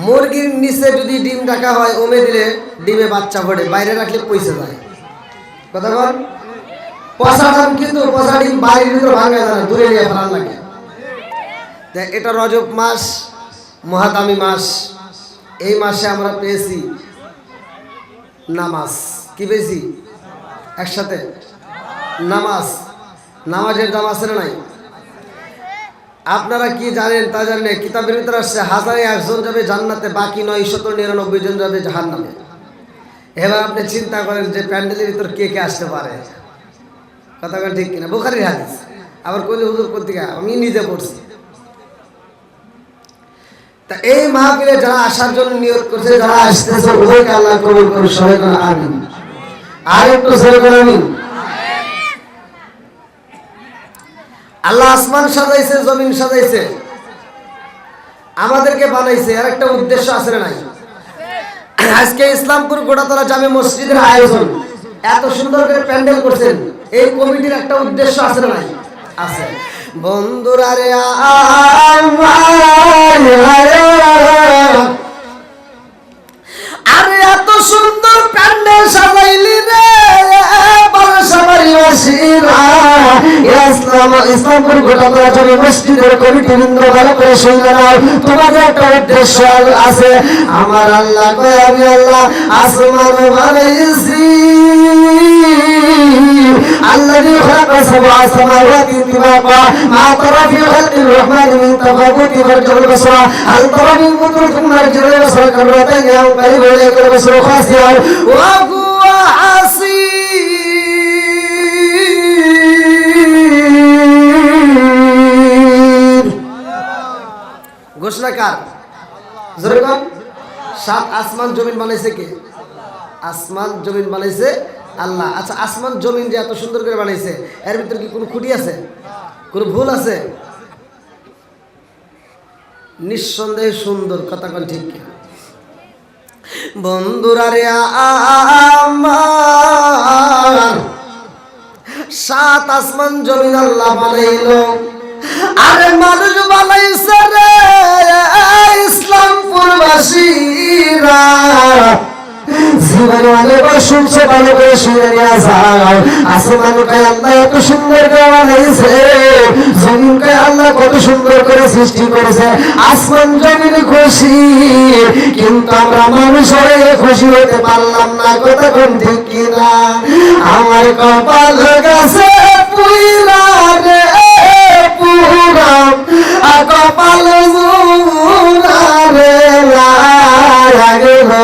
মুরগির নিচে যদি ডিম রাখা হয় ওমে দিলে ডিমে বাচ্চা ফোটে, বাইরে রাখলে পয়সা যায়। কথা বল, পচা ডিম কিন্তু পচা ডিম বাড়ির ভিতরে ভাঙা যায় না, দূরে নিয়ে ফেলার লাগে। এটা রজব মাস, মহাদামি মাস। এই মাসে আমরা পেয়েছি নামাজ। কি পেয়েছি? একসাথে নামাজ। নামাজের দাম আছে না নাই? আপনারা কি জানেন তা জানেন, কিতাবের ভিতরে আসছে 1001 জন যাবে জান্নাতে, বাকি 999 জন যাবে জাহান্নামে। এবার আপনি চিন্তা করেন যে প্যান্ডেলের ভিতর কে কে আসতে পারে। কথা বলেন ঠিক কিনা? বুখারীর হাদিস। আবার কইলে হুজুর পত্রিকা, আমি নিজে পড়ছি। তা এই মাহফিলে যারা আসার জন্য নিয়ত করছে, যারা আসতেছে, ওদেরকে আল্লাহ কবুল করুন। সবাই বলেন আমিন। আর একটু সবাই বলেন আমিন। আল্লাহ আসমান সাজাইছে, জমিন সাজাইছে, আমাদেরকে বানাইছে। আর একটা উদ্দেশ্য আছে না নাই? আজকে ইসলামপুর গোটাতলা জামে মসজিদের আয়োজন, এত সুন্দর করে প্যান্ডেল করছেন, এই কমিটির একটা উদ্দেশ্য আছে না নাই? আছে। বন্ধুরা রে আরে এত সুন্দর প্যান্ডেল সাজাইলি রে ইসলামপুর গোটাতলা জামে মসজিদের কমিটি বৃন্দ, ভালো করে শুনলে নাও, তোমাদের একটা উদ্দেশ্য আছে। আমার আল্লাহ কয়, আমি আল্লাহ আসমান বানাইছি, الذي خلق 7 سماوات طباقا ما ترى في خلق الرحمن من تفاوت فارجع البصر هل ترى من فطور ثم ارجع البصر كرتين ينقلب اليك البصر خاسئا وهو حسير। ঘোষণাকার যেরকম 7 আসমান জমিন বানাইছে কে? আসমান জমিন বানাইছে আল্লাহ। আচ্ছা, আসমান জমিন যে এত সুন্দর করে বানাইছে, এর ভিতরে কি কোনো খুঁটি আছে? কোনো ভুল আছে? নিঃসন্দেহে সুন্দর। কথা কোন ঠিক? বন্ধুরা রে আমার 7 আসমান জমিন আল্লাহ বানাইলো, আরে মানুষ বানাইছে রে ইসলামপুরবাসীরা। জীবনে অনেকবার শুনছে, ভালো করে শুনে নিয়ে যাও। আসমানকে আল্লাহ এত সুন্দর করে বানাইছে, জমিনকে আল্লাহ কত সুন্দর করে সৃষ্টি করেছে। আসমান জমিন খুশি, কিন্তু আমরা মানুষ হয়ে খুশি হতে পারলাম না। কথা কোন ঠিক কিনা? আমার কপাল গেছে পুইরা রে পুরা, কপাল জুরা রে লাগে না।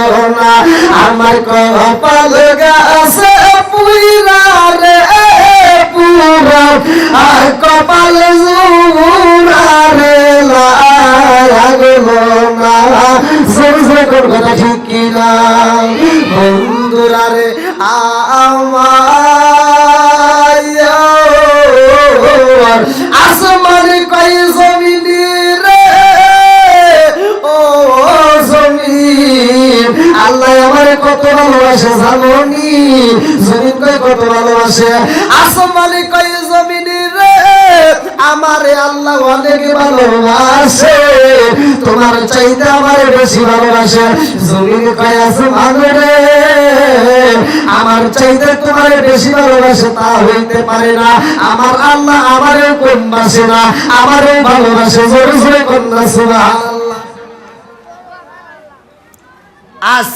আমার কপাল গেছে পুইরা রে পুরা, কপাল জুরা রে লাগে না। জোরে কোন কথা ঠিক কিনা? বন্ধুরা রে আমার আসমান কই জমিন রে ও জমিন, আল্লাহ আমার কত ভালোবাসে জানোনি? জমিন কই কত ভালোবাসে, আসমান কই জমিন রে আমারে আল্লাহ অনেক ভালোবাসে, তোমার চাইতে আমার বেশি ভালোবাসে। জমিন কই আসমান রে আমার চাইতে তোমার বেশি ভালোবাসে, তা হইতে পারে না। আমার আল্লাহ আমারে কম বাসে না, আমারে ভালোবাসে। জোরে জোরে কন্যা সুবহানাল্লাহ। আজ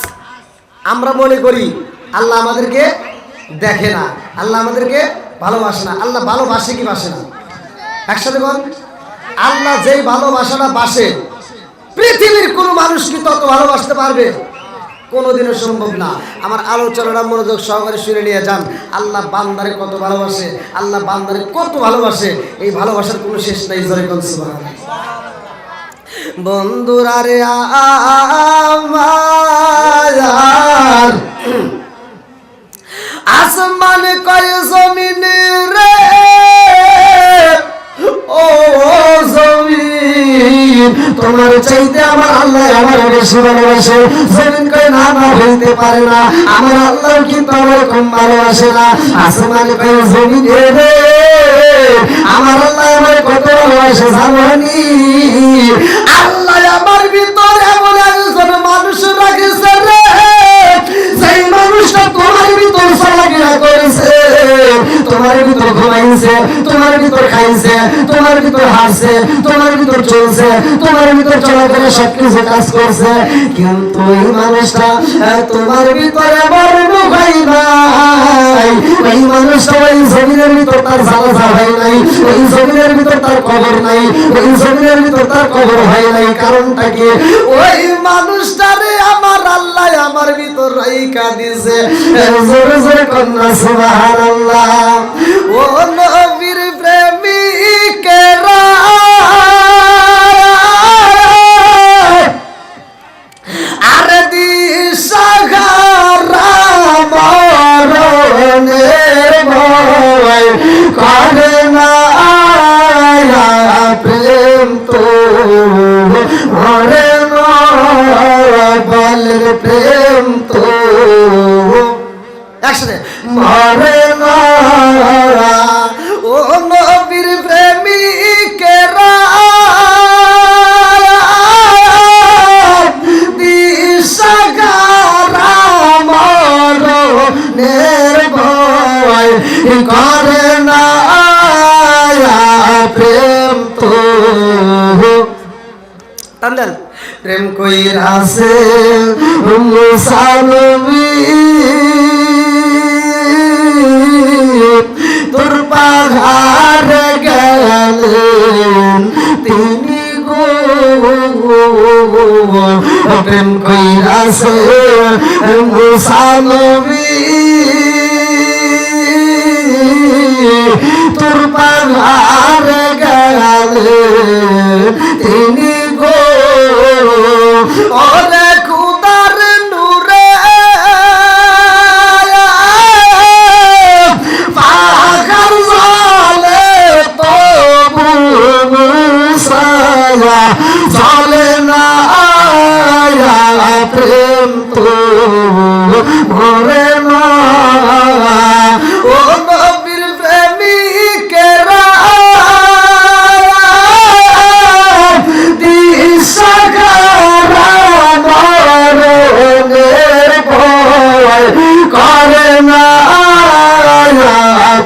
আমরা মনে করি আল্লাহ আমাদেরকে দেখে না, আল্লাহ আমাদেরকে ভালোবাসে না। আল্লাহ ভালোবাসে কি বাসে না? একসাথে বল। আল্লাহ যেই ভালোবাসাটা বাসে, পৃথিবীর কোন মানুষ কি তত ভালোবাসতে পারবে? কোনোদিনও সম্ভব না। আমার আলোচনাটা মনোযোগ সহকারে শুনে নিয়ে যান। আল্লাহ বান্দারে কত ভালোবাসে, আল্লাহ বান্দারে কত ভালোবাসে, এই ভালোবাসার কোনো শেষ নাই। জোরে কোন সুবহানাল্লাহ। বন্ধুরা রে আমার আসমান কয় জমিন রে ও জমিন, তোমার চাইতে আমার আল্লাহ আমার বেশি ভালোবাসে। জমিন কয় না, না হইতে পারে না, আমার আল্লাহ কিন্তু আমার কম ভালোবাসে না। আসমান কয় জমিন রে আমার আল্লাহ আমার কত ভালোবাসে জানি? আল্লাহ আমার ভিতরে এমন একজন ঘুমাইছে, তোমার ভিতর খাইছে, তোমার ভিতর হাসছে, তোমার ভিতর চলছে, তোমার ভিতর চলাফেরা সবকিছু কাজ করছে, কিন্তু এই মানুষটা তোমার ভিতরে বর্ণ হয় নাই। ওই মানুষটা ওই জমিনের ভিতর তার জানাজা হয় নাই, ওই জমিনের ভিতর তার কবর নাই, ওই জমিনের ভিতর তার কবর হয় নাই। কারণটা কি? ওই মানুষটারে আমার আল্লাহ আমার ভিতর রাইখা দিয়েছে। জোরে জোরে কন্যা সুবহানাল্লাহ। ও নবীর প্রেমিকেরা আর দিশাহারা মরণের ভয় করে না প্রেম তো মরে না বলের প্রেম তো একসাথে মরে না। ও নবীর প্রেমিকেরা দিশাহারা মরণের ভয় করে না প্রেম তো টানলেন। প্রেম কইরাছে মুসালমি তোর পাহাড়ে গেলেন তিনি গো। প্রেম কইরাছে মুসালমি তোর পাহাড়ে গেলেন তিনি গো। ওরে খুদার নূরে পাহাড় জ্বলে তবু মুসায়া জ্বলে না প্রেম তো মরে না। ও নবীর প্রেমিকেরা দিশাহারা মরণের ভয় করে না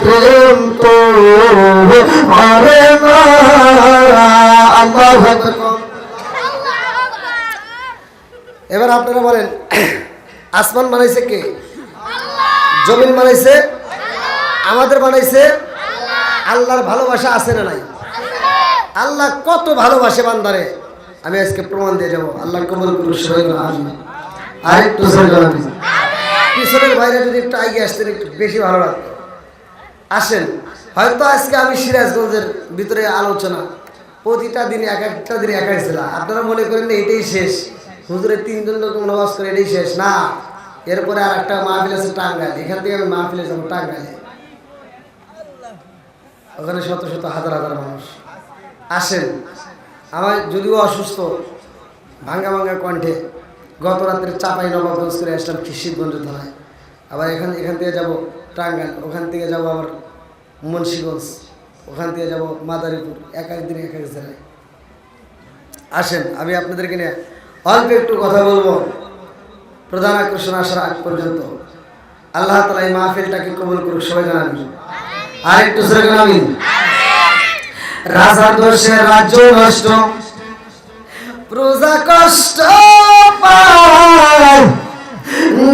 প্রেম তো মরে না। আল্লাহু আকবার। এবার আপনারা বলেন, আসমান বানাইছে কে? জমিন বানাইছে? আমাদের বানাইছে? আল্লাহর ভালোবাসা আছে না নাই? আল্লাহ কত ভালোবাসে বান্দারে আমি আজকে প্রমাণ দিয়ে যাবো। আল্লাহ কবুল করুন সবাই আমিন। আর একটু পিছনের বাইরে যদি একটু আগে আসতেন একটু বেশি ভালো লাগতো। আসেন, হয়তো আজকে আমি সিরাজগঞ্জের ভিতরে আলোচনা প্রতিটা দিনে এক একটা দিনে এক এক ছিল। আপনারা মনে করেন না এটাই শেষ, হুজুরের 3 জন লোক নামাজ করে এটাই শেষ না। এরপরে আর একটা মাহফিল আছে টাঙ্গাইল, এখান থেকে আমি মাহফিলে যাবো টাঙ্গাইলে, ওখানে শত শত হাজার হাজার মানুষ। আসেন, আমার যদিও অসুস্থ ভাঙ্গা ভাঙ্গা কণ্ঠে গত রাত্রে চাপাই নবাবগঞ্জ করে আসলাম কিশোরগঞ্জ থানায়, আবার এখান থেকে যাব টাঙ্গাইল, ওখান থেকে যাব আবার মুন্সিগঞ্জ, ওখান থেকে যাব মাদারীপুর, এক এক দিন এক এক জেলায়। আসেন, আমি আপনাদেরকে নিয়ে অল্প একটু কথা বলবো প্রধান আকর্ষণ আসার আগ পর্যন্ত। আল্লাহ তাআলা এই মাহফিলটাকে কবুল করুক, সবাই জানাবি আর একটু জোরে জানাবি। রাজা দোষে রাজ্য নষ্ট, প্রজা কষ্ট পায়,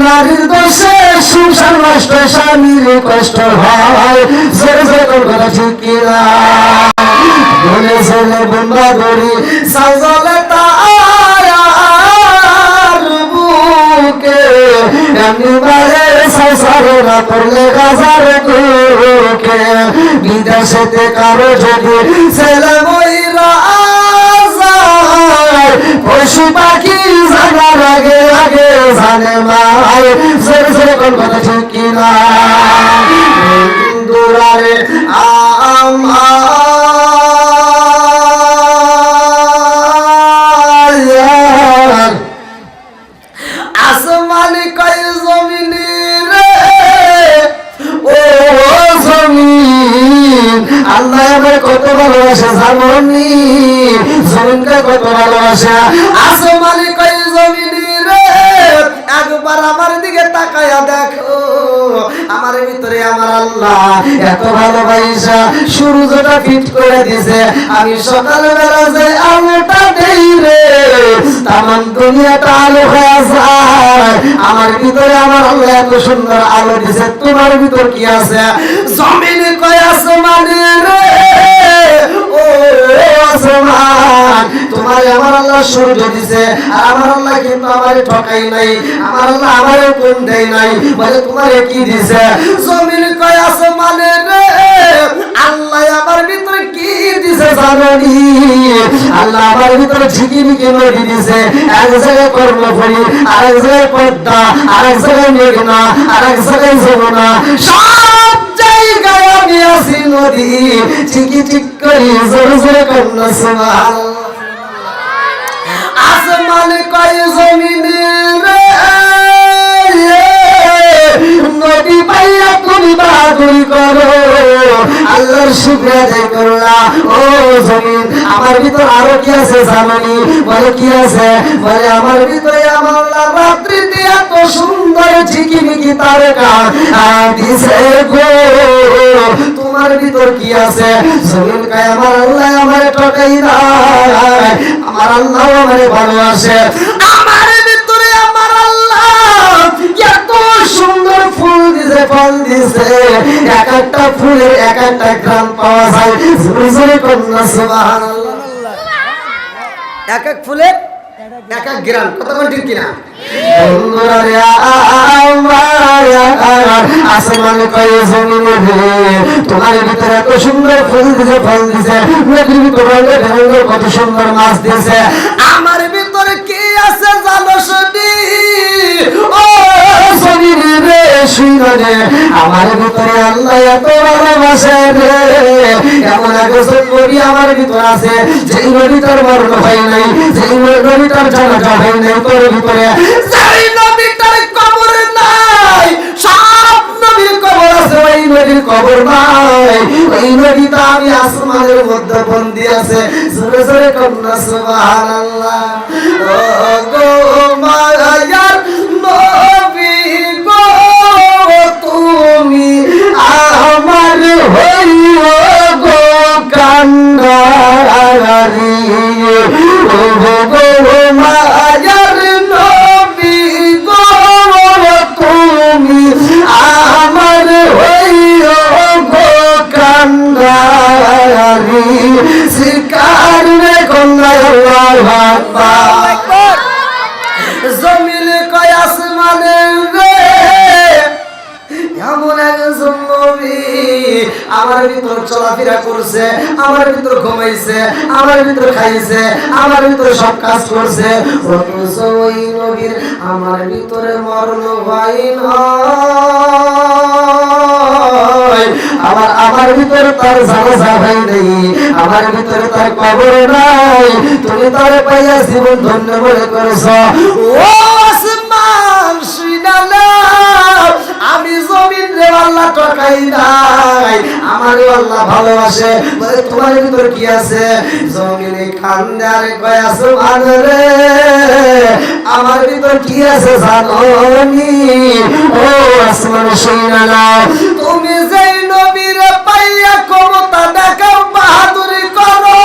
নারীর দোষে সংসার নষ্ট, স্বামীর কষ্ট হয়। জোরে জোরে কথা ঠিক কিনা? বলে চলে বন্ধা ধরি সাজলে তার বুকে, এমনি বারে সংসারে না করলে গাজার কুকে। বিদেশেতে কারো যদি ছেলে মইরা যায়, পশু পাখি জানার আগে আগে জানে মায়। জোরে জোরে কোন কথা ঠিক কিনা? হিন্দুরারে আমার আসমানি কয় জমিনি রে, ও জমিন আল্লাহ আমার কত ভালোবাসা জানি, জমিনকে কত ভালোবাসা। আসমানি কয় জমিনি রে, একবার আমার দিকে তাকায়া দেখো, আমার ভিতরে আমার আল্লাহ আল্লাহ এত ভালোবাসা সূর্যটা ফিট করে দিছে আমি সকালবেলা যে আলোটা দেই রে তামাম দুনিয়াটা আলো হয়ে যায় আমার ভিতরে আমার আল্লাহ এত সুন্দর আলো দিছে তোমার ভিতর কি আছে জমিনে কয় আসমানে রে ও আসমান তোমার আমার আল্লাহ সূর্য দিছে আর আমার আল্লাহ কিন্তু আমারে ঠকাই নাই আমার আল্লাহ আমারে কোন দেয় নাই বলে তোমারে কি দিছে জমিন কয় আসমানে রে আল্লাহ আমার ভিতরে কি দিছে জানি আল্লাহ আমার ভিতরে ঝিকিমিকি নদী দিছে এক জায়গায় কর্ণফুলী আরেক জায়গায় পদ্মা আরেক জায়গায় মেঘনা আরেক জায়গায় যমুনা সব জায়গায় আমি আছি নদী চিকি চিক করি জোরে জোরে কন্যা সুবহানাল্লাহ আসমান কয় জমিনে রে নদী পাইয়া তুমি বাহাদুরি করো আল্লাহর শুকরিয়া আদায় করলা ও জমিন আমার ভিতর আরো কি আছে জানি বলে কি আছে বলে আমার ভিতরে আমার আল্লাহ রাত্রিতে এত সুন্দর ঝিকিমিকি তারকা দিছে গো তোমার ভিতর কি আছে জমিন কয় আমার আল্লাহ আমারে ঠকাই নাই আমার আল্লাহ আমারে ভালোবাসে আমার ভিতরে আমার আল্লাহ এত সুন্দর ফুল দিছে ফল দিছে এক একটা ফুলের এক একটা গ্রাম পাওয়া যায় জোরে জোরে কন্যা সুবহানাল্লাহ এক এক ফুলের এক এক গ্রাম কথা বল ঠিক কিনা বন্ধুরা রে আমার আসমান কয় জমিন রে তোমার ভিতরে এত সুন্দর ফুল দিছে ফল দিছে নদীর ভিতরে কত সুন্দর মাছ দিছে আমার ভিতরে কি আছে জানো শুনি ও জমিন রে শুনো রে আমার ভিতরে আল্লাহ এত ভালোবাসে রে এমন একজন নবী আমার ভিতরে আছে যেই নবীটার মরণ হয় নাই যেই নবীটার জানাজা হয় নাই তোর ভিতরে যেই নবীটার কবর নাই সব নবীর কবর আছে ওই নবীর কবর নাই ওই নবীটা আমি আসমানের মধ্যে বন্দী আছে জোরে জোরে কন্যা সুবহানাল্লাহ ও গো মায়ার নবী গো তুমি আমার হইও গো কান্ডারি ও গো মায়ার নবী গো তুমি আমার হইও গো কান্ডারি শিকার রে কন্যা আল্লাহু আকবার জমিন কয় আসমানে রে এমন একজন নবী আমার ভিতর চলাফেরা করছে আমার ভিতর ঘুমাইছে আমার ভিতর খাইছে আমার ভিতর সব কাজ করছে অথচ ওই নবীর আমার ভিতরে মরণ হয় না আমার ভিতরে তার জানাজা হয় নাই আমার ভিতরে তার কবর নাই তুমি তার পাইয়া জীবন ধন্য মনে করেছো ও আসমান শুনালা আমি জমিন রে আল্লাহ ঠকাই নাই আমার আল্লাহ ভালোবাসে বলে তোমার ভিতর কি আছে জমিনে কান্দে আর কয় আসমান রে আমার ভিতর কি আছে জানোনি ও আসমান শুনালা তুমি যেই নবীর পাইয়া ক্ষমতা দেখাও বাহাদুরি করো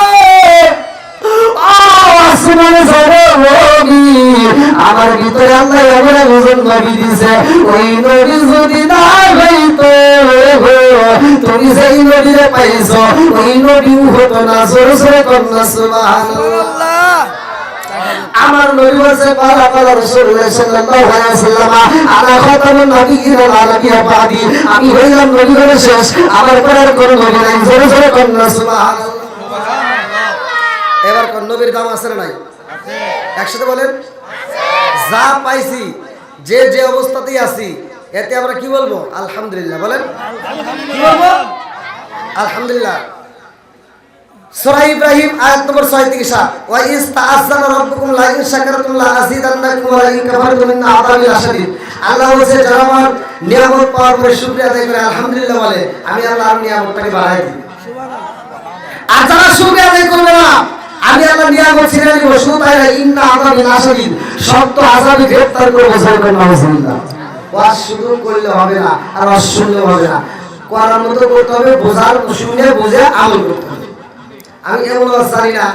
আমার ভিতরে আল্লাহ এমন একজন নবী দিছে ওই নবী যদি না হইতো তুমি সেই নবীরে পাইছো ওই নবী হতো না জোরে জোরে কন্যা সুবহানাল্লাহ আমার নবী বলেছে পালা পালা রাসূলুল্লাহ সাল্লাল্লাহু আলাইহি ওয়াসাল্লাম আনা খাতামুন নবিয়্যিন ওয়া নাবিয়্যা বাদি আমি হইলাম নবী বলে শেষ আমার পরে আর কোনো নবী নাই জোরে জোরে কন্যা সুবহানাল্লাহ এবার কোন নবীর দাম আছে না নাই আছে একসাথে বলেন যা পাইছি যে যে অবস্থাতেই আছি এতে আমরা কি বলবো আলহামদুলিল্লাহ বলেন কি বলবো আলহামদুলিল্লাহ সূরা ইব্রাহিম আয়াত নম্বর 6 থেকে 7 ওয়া ইস্তাআযানা রাব্বুকুম লা ইন শাকারতুম লা আযীদান্নাকুম ওয়া লা ইন কাফারতুম ইন্না আযাবি লাশাদীদ আল্লাহ বলেছে যারা আমার নিয়ামত পাওয়ার পরে শুকরিয়া আদায় করে আলহামদুলিল্লাহ বলে আমি আল্লাহর নিয়ামতটাকে বাড়াই দিই সুবহানাল্লাহ আর যারা শুকরিয়া আদায় করবে না আমি আল্লাহ নিয়ামত ছিনে নিব শুধু তাই না ইন্না আযাবি লাশাদীদ শক্ত আযাবে গ্রেফতার করব জোরে করে নাউজুবিল্লাহ ওয়াজ শুরু করলে হবে না আর ওয়াজ শুনলে হবে না করার মতো করতে হবে, বোঝার শুনে বুঝে আমল করতে হবে। আমি এমন ওয়াজ জানি না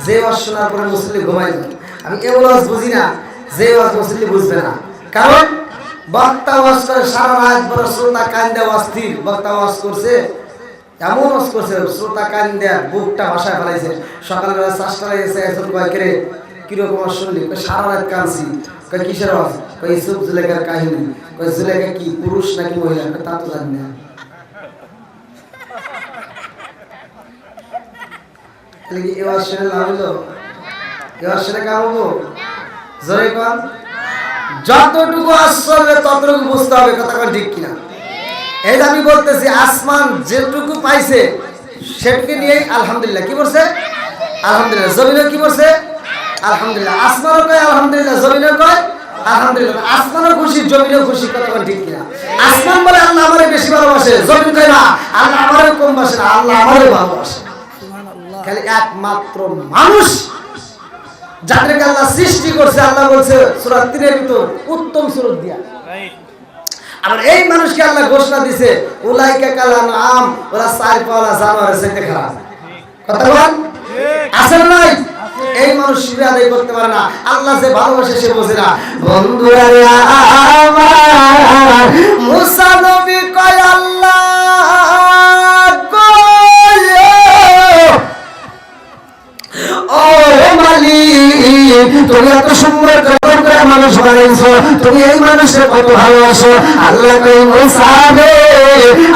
যে ওয়াজ শোনার পরে মুসল্লি ঘুমাই যাবে। আমি এমন ওয়াজ বুঝি না যে ওয়াজ মুসল্লি বুঝবে না। কারণ বক্তা ওয়াজ করে সারা রাত বড় শ্রোতা কান্দে অস্থির, বক্তা ওয়াজ করছে এমন ওয়াজ করছে শ্রোতা কান্দে বুকটা ভাষায় ফেলাইছে। সকালবেলা 4টা এসে একজন কয় কে কিরকম ওয়াজ শুনলি? সারা রাত কাঁদছি। কয় কিসের ওয়াজ? কয় ইউসুফ জুলেখার কাহিনী। কয় জুলেখা কি পুরুষ নাকি মহিলা? তা তো জানি না। এবার শুনে লাভ হলো? এবার শুনে কামাবো? জোরে কর। যতটুকু আসবে ততটুকু বুঝতে হবে, কথা কর ঠিক কিনা? এই আমি বলতেছি আসমান যেটুকু পাইছে সেটুকু নিয়ে আলহামদুলিল্লাহ। কি বলছে? আলহামদুলিল্লাহ। জমিনও কি বলছে? আলহামদুলিল্লাহ। আসমানও কয় আলহামদুলিল্লাহ, জমিনও কয় আলহামদুলিল্লাহ। আসমানও খুশি, জমিনও খুশি, কথা কর ঠিক কিনা? আসমান বলে আল্লাহ আমারে বেশি ভালোবাসে, জমিন কয় না আল্লাহ আমারে কম বাসে না, আল্লাহ আমারে ভালোবাসে। খালি একমাত্র মানুষ যাদেরকে আল্লাহ সৃষ্টি করছে, আল্লাহ বলছে সূরা 3 এর ভিতর উত্তম সুরত দিয়া। আর এই মানুষকে আল্লাহ ঘোষণা দিয়েছে উলাইকা কালান আম ওরা চার পাওয়া জানোয়ারের সাথে খারাপ। কথা বল আছে না নাই? এই মানুষ শুকরিয়া আদায় করতে পারে না। আল্লাহ যে ভালোবাসে সে বোঝে না। বন্ধুরা রে আমার মুসা নবী কয় আল্লাহ তুমি এত সুন্দর করে মানুষ বানাইছো, তুমি এই মানুষের কত ভালোবাসো। আল্লাহ কই মুসা রে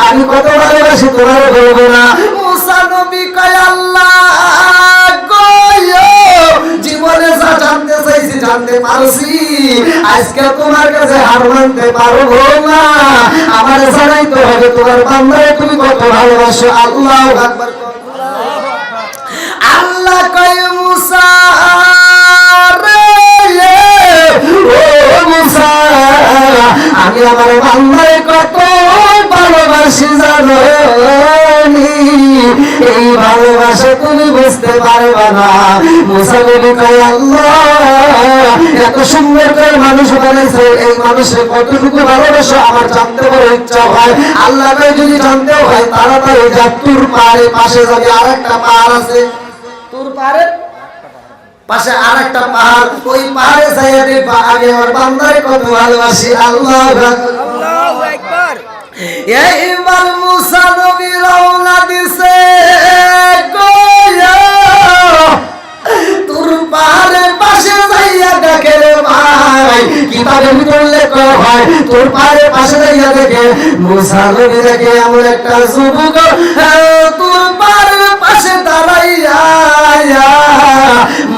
আমি কত ভালোবাসি তোমার বলবো না। মুসা নবী কয় আল্লাহ জীবনে যা জানতে চাইছি জানতে পারছি, আজকে তোমার কাছে হার মানতে পারবো না। আমার জানাইতে হবে তোমার বান্দারে তুমি কত ভালোবাসো। আল্লাহু আকবার। আল্লাহ কয় মুসা আমি আমার বান্দারে কত ভালোবাসি জানো, এই ভালোবাসা তুমি বুঝতে পারবে না। মুসা নবী কয় আল্লাহ এত সুন্দর করে মানুষ বানাইছে, এই মানুষের কতটুকু ভালোবাসো আমার জানতে বড় ইচ্ছা হয়। আল্লাহ যদি জানতে হয় তাড়াতাড়ি যা তুর পাহাড়ের পাশে যাবে, আরেকটা পাহাড় আছে তুর পাহাড়ের পাশে আরেকটা পাহাড়, ওই পাহাড়ে যাইয়া দেখবা আমি আমার বান্দারে কত ভালোবাসি। আল্লাহু আকবার। এইবার মুসা নবী রওনা দিছে তুর পাহাড়ের পাশে যাইয়া দেখে রে ভাই, কিতাবের ভিতর লেখা হয় তুর পাহাড়ের পাশে যাইয়া দেখে মুসা নবী দেখে এমন একটা যুবক তুর পাহাড়ের পাশে দাঁড়াইয়া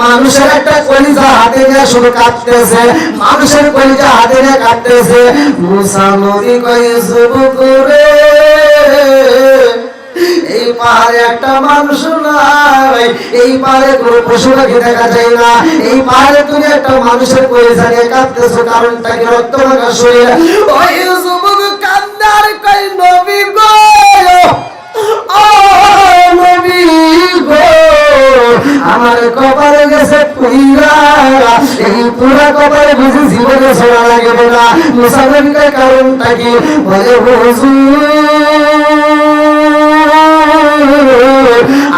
মানুষের একটা কলিজা হাতে নিয়ে শুধু কাঁপতেছে, মানুষের কলিজা হাতে নিয়ে কাঁপতেছে। মুসা নবী কয় যুবক রে এই পাহাড়ে একটা মানুষ নাই, এই পাহাড়ে কোনো পশু পাখি দেখা যায় না, এই পাহাড়ে তুমি একটা মানুষের কলিজা নিয়ে কাঁপতেছো, কারণটা কি? রক্ত মাখা শরীর। ওই যুবক কান্দার কয় নবী গো, ও নবী গো আমার কপালে গেছে পুইরা, এই পুরা কপালে বুঝি জীবনে ছোড়া লাগবে না। মুসা নবী কয় কারণটা কি? বলে হুজুর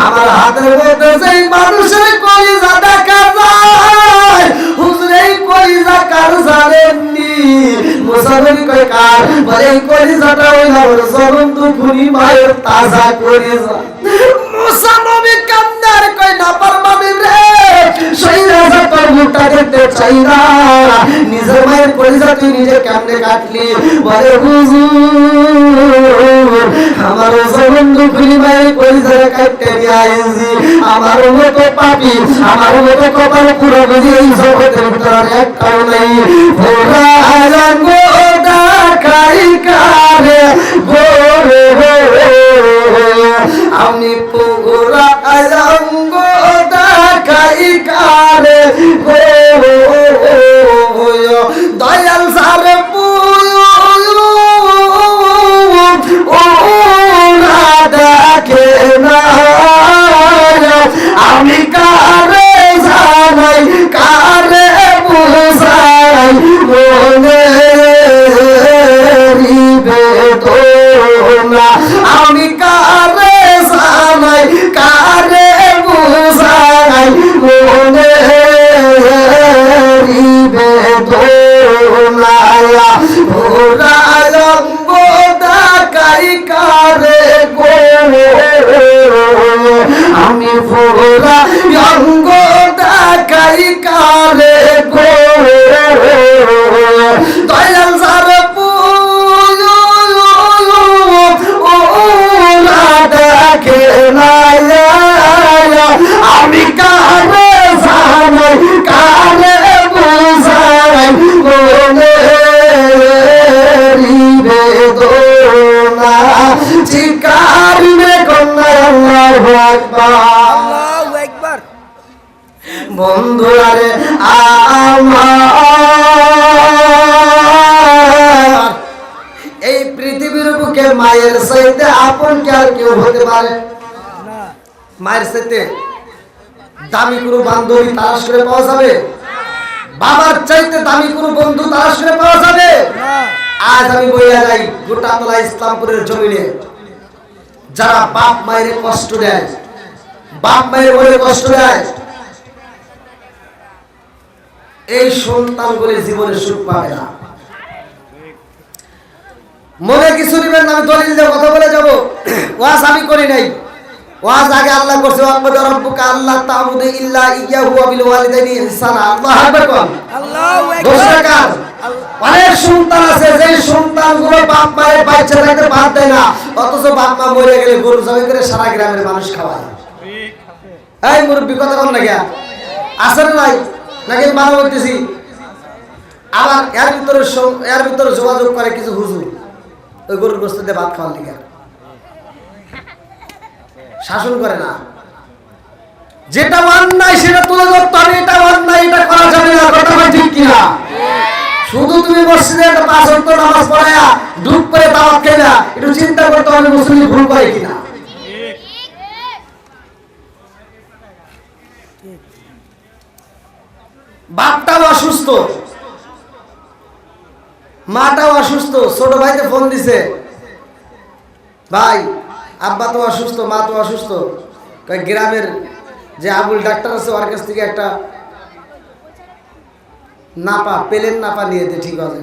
আমার হাতের মধ্যে যেই মানুষের কলিজা দেখা যায়, হুজুর এই কলিজা কার জানেননি? মুসা নবী কয় কার? বলে এই কলিজাটা ওই আমার জ্বলন্ত খুনি মায়ের তাজা কলিজা। মুসা নবী কান্দার কয় না পারমানি রে শরীরে যতর মুখটা দেখতে চাই না, নিজের মায়ের কলিজা তুই নিজে কেমনে কাটলি? বলে হুজুর আমার জ্বলন্ত খুনি মায়ের কলিজা কাটতে নিয়ে আইছি, আমার মতো পাপী আমার মতো কপাল পুরো বুঝি এই জগতের ভিতরে একটাও নেই। ভোরা আঙ্গো ডাকাই কারে গোরে আমি পুরা আঙ্গ ডাকাই কারে গো দয়াল সারে ডাকে না আমি কারে জানাই কারে বুঝাই বেদনায়া ওরায়ঙ্গ ডাকাই কারে গো আমি ওরায়ঙ্গ ডাকাই কারে গো দয়াল সার দেখে না আমি কারে জানাই কারে বুঝাই বলে বেদনা চিকার মে কন্যা আল্লাহু আকবার বন্ধুরা রে আমার এই পৃথিবীর বুকে মায়ের চাইতে আপন কি আর কেউ হতে পারে না? মায়ের চাইতে দামি কোনো বান্ধবী তালাশ করে পাওয়া যাবে? বাবার চাইতে দামি কোনো বন্ধু তালাশ করে পাওয়া যাবে? আজ আমি বইয়া যাই গোটাতলা ইসলামপুরের জমিনে যারা বাপ মায়ের কষ্ট দেয়, বাপ মায়ের বলে কষ্ট দেয়, এই সন্তানগুলি জীবনে সুখ পাবে না। মনে কিছু নিবেন না, আমি দলিল দিয়ে কথা বলে যাব। ওয়াজ আমি করি নাই, ওয়াজ আগে আল্লাহ করছে। ওয়াকবাদ রাব্বুকা আল্লাহ তা'বুদু ইল্লা ইয়্যাহু ওয়া বিল ওয়ালিদাইনি ইহসানা। আল্লাহু আকবার কোন, আল্লাহু আকবার। অনেক সন্তান আছে যে সন্তানগুলো বাপ মায়ের বাচ্চা থাকতে বাদ দেয় না, অথচ বাপ মা মরে গেলে গরু জবাই করে সারা গ্রামের মানুষ খাওয়ায়। এই মুরব্বি কথা বল না গিয়া আসেন নাই নাকি মানা বলতেছি। আবার এর ভিতরে যোগাযোগ করে কিছু হুজুর ওই গরুর গোশত দিয়ে ভাত খাওয়ার লিগে শাসন করে না। যেটা অন্যায় সেটা তুলে ধরতে হবে, এটা অন্যায়, এটা করা যাবে না। কথা ঠিক কিনা? শুধু তুমি মসজিদে 5 ওয়াক্ত নামাজ পড়ায়া ডুব করে দাওয়াত খেয়ে না, একটু চিন্তা করতে হবে মুসলিম ভুল করে কিনা। বাপটাও অসুস্থ, মাটাও অসুস্থ, ছোট ভাইকে ফোন দিছে, ভাই আব্বা তো অসুস্থ, মা তো অসুস্থ। গ্রামের যে আবুল ডাক্তার আছে ওর কাছ থেকে একটা নাপা পেলেন নাপা নিয়ে দে, ঠিক আছে।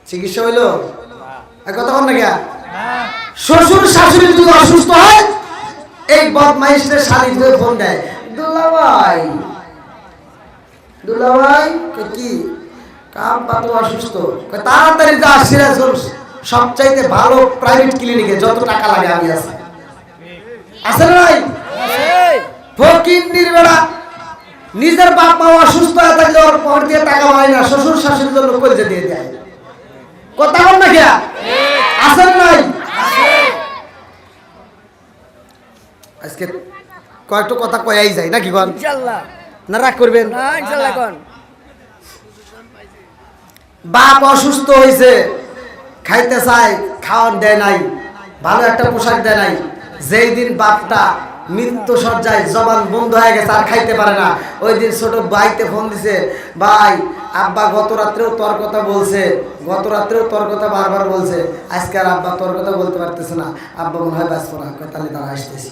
চিকিৎসা হইল? কথা বল না কে? শ্বশুর শাশুড়ি যদি অসুস্থ হয় এই বদমাইশদের শালি ধরে ফোন দেয়, দুলাভাই দুলাভাই কি আব্বা তো অসুস্থ, তাড়াতাড়ি যা সিরাজগঞ্জ সবচাইতে ভালো প্রাইভেট ক্লিনিকে, যত টাকা লাগে আমি আছি। আছে না নাই? ফকির নির্বেড়া নিজের বাপ মা অসুস্থ হয়ে থাকলে ওর পর দিয়ে টাকা পায় না, শ্বশুর শাশুড়ির জন্য কলজে দিয়ে দেয়। কথা বল না কিয়া? আছে না নাই? আজকে কয়েকটা কথা কয়াই যায় নাকি কোন? ইনশাআল্লাহ। না রাগ করবেন না? ইনশাআল্লাহ কোন। বাপ অসুস্থ হয়েছে, খাইতে চায়, খাওয়ান দেয় নাই, ভালো একটা পোশাক দেয় নাই। যেই দিন বাপটা মৃত্যু সজ্জায় জবান বন্ধ হয়ে গেছে, আর খাইতে পারে না, ওই দিন ছোট ভাইতে ফোন দিছে, ভাই আব্বা গত রাত্রেও তোর কথা বলছে, গত রাত্রেও তোর কথা বারবার বলছে, আজকে আর আব্বা তোর কথা বলতে পারতেছে না, আব্বা মনে হয় বাঁচবো না। তাহলে তারা আসতেছি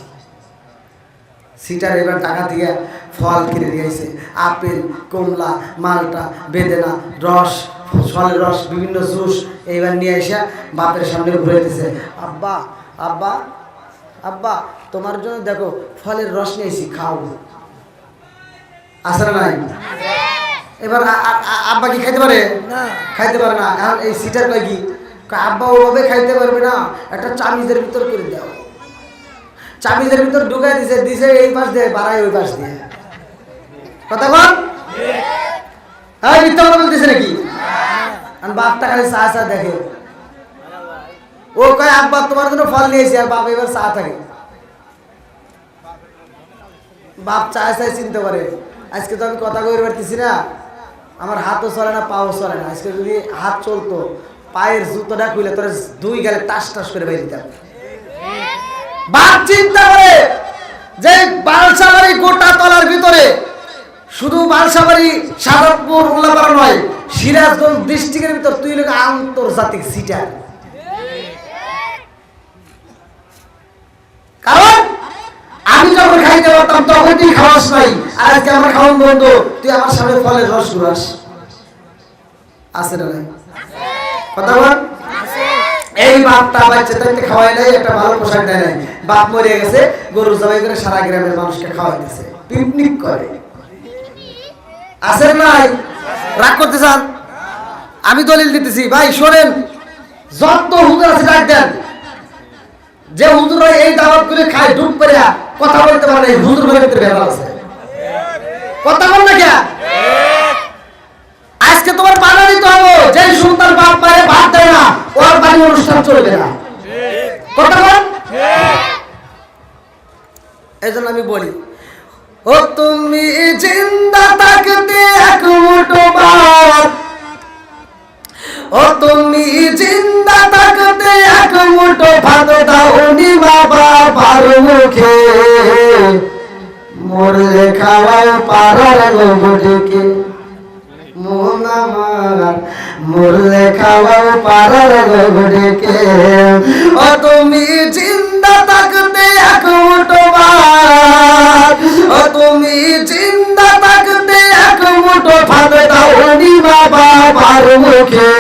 সিটার এবার টাকা দিয়ে ফল কিনে দিয়েছে, আপেল, কমলা, মালটা, বেদেনা, রস, ফলের রস, বিভিন্ন জুস এইবার নিয়ে এসে বাপের সামনে ঘুরে দিতেছে, আব্বা আব্বা আব্বা তোমার জন্য দেখো ফলের রস নিয়েছি, খাও। আসলে নাই? এবার আব্বা কি খাইতে পারে না? খাইতে পারে না। এখন এই সিটার কয় কি, আব্বা ওভাবে খাইতে পারবে না, একটা চামিজের ভিতর করে দাও। চামিজের ভিতর ঢুকাই দিছে, দিছে এই পাশ দিয়ে, বাড়াই ওই পাশ দিয়ে। কথা বল, এই মিথ্যা কথা বলতেছে নাকি? বাপটা খালি চা চা দেখে, ও কয় আব্বা তোমার জন্য ফল নিয়েছি, আর বাপ এবার চা থাকে। বাপ চা চাই চিনতে পারে। আজকে তো আমি কথা কই পারতেছি না, আমার হাতও চলে না, পাও চলে না। আজকে যদি হাত চলতো, পায়ের জুতোটা খুলে তোর 2 গালে টাস টাস করে বেরিয়ে দিতাম। বাপ চিন্তা করে যে বালসাবাড়ি গোটা তলার ভিতরে, শুধু বালসাবাড়ি, সাদতপুর, উল্লাপাড়া নয়, সিরাজগঞ্জ ডিস্ট্রিক্টের ভিতর তুই লোক আন্তর্জাতিক সিটার। কারণ আমি যখন খাইতে পারতাম তখন তুই খাওয়াস নাই, আর আজকে আমার খাওয়ান বন্ধ, তুই আমার সামনে ফলের রস ঘুরাস। আছে না নাই কথা বল? এই বাপটা বাচ্চা তাকে খাওয়াই নাই, একটা ভালো পোশাক দেয় নাই, বাপ মরে গেছে, গরু জবাই করে সারা গ্রামের মানুষকে খাওয়াই দিচ্ছে, পিকনিক করে। আছে নাই? রাগ করতে চান? আমি দলিল দিতেছি ভাই, শোনেন, যত হুজুর আছে ডাক দেন। যে হুজুর এই দাওয়াত করে খায় ডুব করে কথা বলতে পারে, হুজুর বলে বের আছে। কথা বল না কে? আজকে তোমার বাধা দিতে হবে, যে সন্তান বাপ মায়ের ভাত দেয় না, ওর বাড়ি অনুষ্ঠান চলবে না। কথা বল। এই জন্য আমি বলি, ও তুমি জিন্দা থাকতে এক মুঠো ভাত, ও তুমি জিন্দা থাকতে এক মুঠো ভাত দাওনি মা বাবার মুখে, মরলে খাওয়াও পারার লোভকে, মন আমার মরলে খাওয়াও পারার লোভকে, ও তুমি জিন্দা থাকতে এক মুঠো ভাত, ও তুমি জিন্দা থাকতে এক মুঠো ভাত দাওনি মা বাবার মুখে,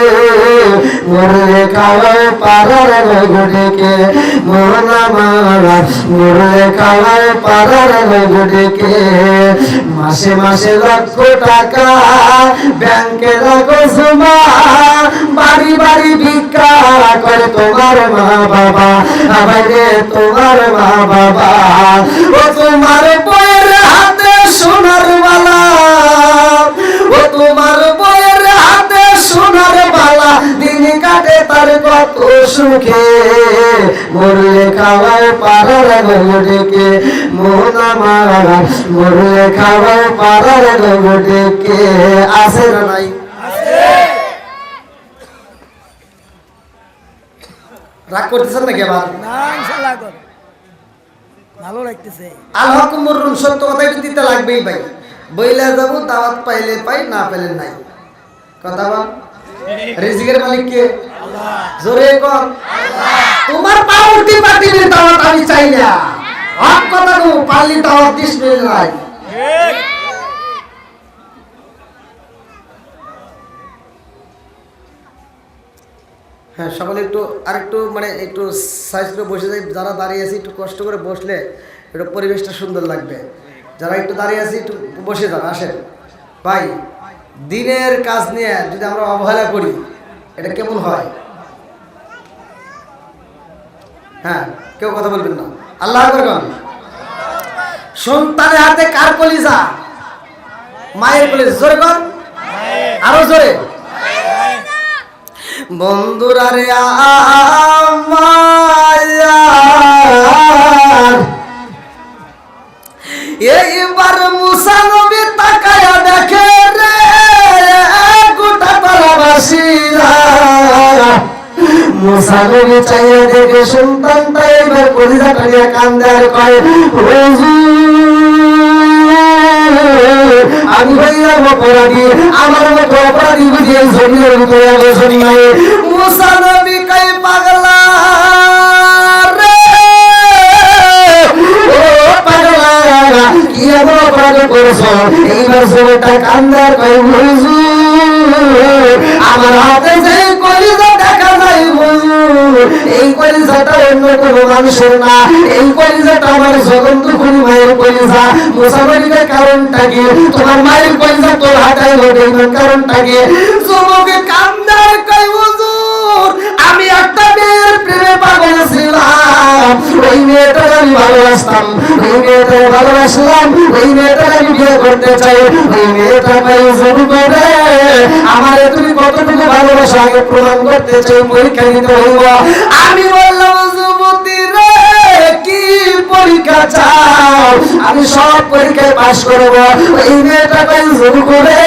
মরলে খাওয়াও পারার লোভকে, মন আমার মরলে খাওয়াও পারার লোভকে, মাসে মাসে লক্ষ টাকা ব্যাংকে রাখো জমা, বাড়ি বাড়ি ভিক্ষা করে তোমার মা বাবা, আমাকে তোমার মা বাবা, ও তোমার বইয়ের হাতে সোনার বালা, ও তোমার বইয়ের হাতে সোনার বালা, দিন কাটে তার কত সুখে, মরলে খাওয়ায় পারার ডেকে, মন আমার মরলে খাওয়ায় পারার ডেকে। আছে না নাই? রাগ করতেছেন নাকি আবার? না ইনশাআল্লাহ ভালো লাগতেছে। আল হকুম মুররুন, সত্য কথা একটু দিতে লাগবেই ভাই। বইলা যাব, দাওয়াত পাইলে পাই, না পাইলে নাই। কথা বল। রিজিকের মালিক কে? আল্লাহ। জোরে কর আল্লাহ। তোমার পাউটি পাটির দাওয়াত আমি চাই না, হক কথা কো, পারলি দাওয়াত দিস নাই। ঠিক। হ্যাঁ, সকলে একটু আরেকটু মানে একটু সাইজ করে বসে যাই, যারা দাঁড়িয়ে আছি একটু কষ্ট করে বসলে একটু পরিবেশটা সুন্দর লাগবে। যারা একটু দাঁড়িয়ে আছি একটু বসে যান। আসেন ভাই, দিনের কাজ নিয়ে যদি আমরা অবহেলা করি এটা কেমন হয়? হ্যাঁ, কেউ কথা বলবেন না। আল্লাহ আকবার। সন্তানের হাতে কার কলিজা? মায়ের কলিজা। জোরে কর, আরো জোরে। বন্ধুরা রে আমার, এইবার মুসা নবী তাকায়া দেখে রে গোটা পাড়াবাসীরা, মুসা নবী চাইয়া দেখে সন্তানটা এবার কলিজা টানিয়া কান্দে আর কয়, আমি ভাইয়ার অপরাধী, আমার মতো অপরাধী বুঝিয়ে জমির ভিতরে বসেন নাই। মুসা নবী কই পাগলা রে, ও পাগলা কি এমন অপরাধ করেছো? এইবার ছেলেটা কান্দার কই, হুজুর আমার হাতে যে কলিজা দেখা যায় হুজুর, এই কলিজাটা অন্য কোনো মানুষের না, এই কলিজাটা আমার জগন্ত খুনি মায়ের কলিজা। মুসা নবীর কারণটা কি? তোমার মায়ের কলিজা তোর হাতে হবে, কারণটা কি? যুবকে কান্দার কই, হুজুর আমি একটা মেয়ের প্রেমে পাগল ছিলাম, ওই মেয়েটাকে আমি ভালোবাসতাম, ওই মেয়েটাকে ভালোবাসলাম, ওই মেয়েটাকে আমি বিয়ে করতে চাই। ওই মেয়েটা পাই শুরু করে আমার তুমি কতটুকু ভালোবাসা আগে প্রমাণ করতে চাই, পরীক্ষা নিতে হইব। আমি বললাম, যুবতী রে কি পরীক্ষা চাও? আমি সব পরীক্ষায় পাশ করবো। ওই মেয়েটা পাই শুরু করে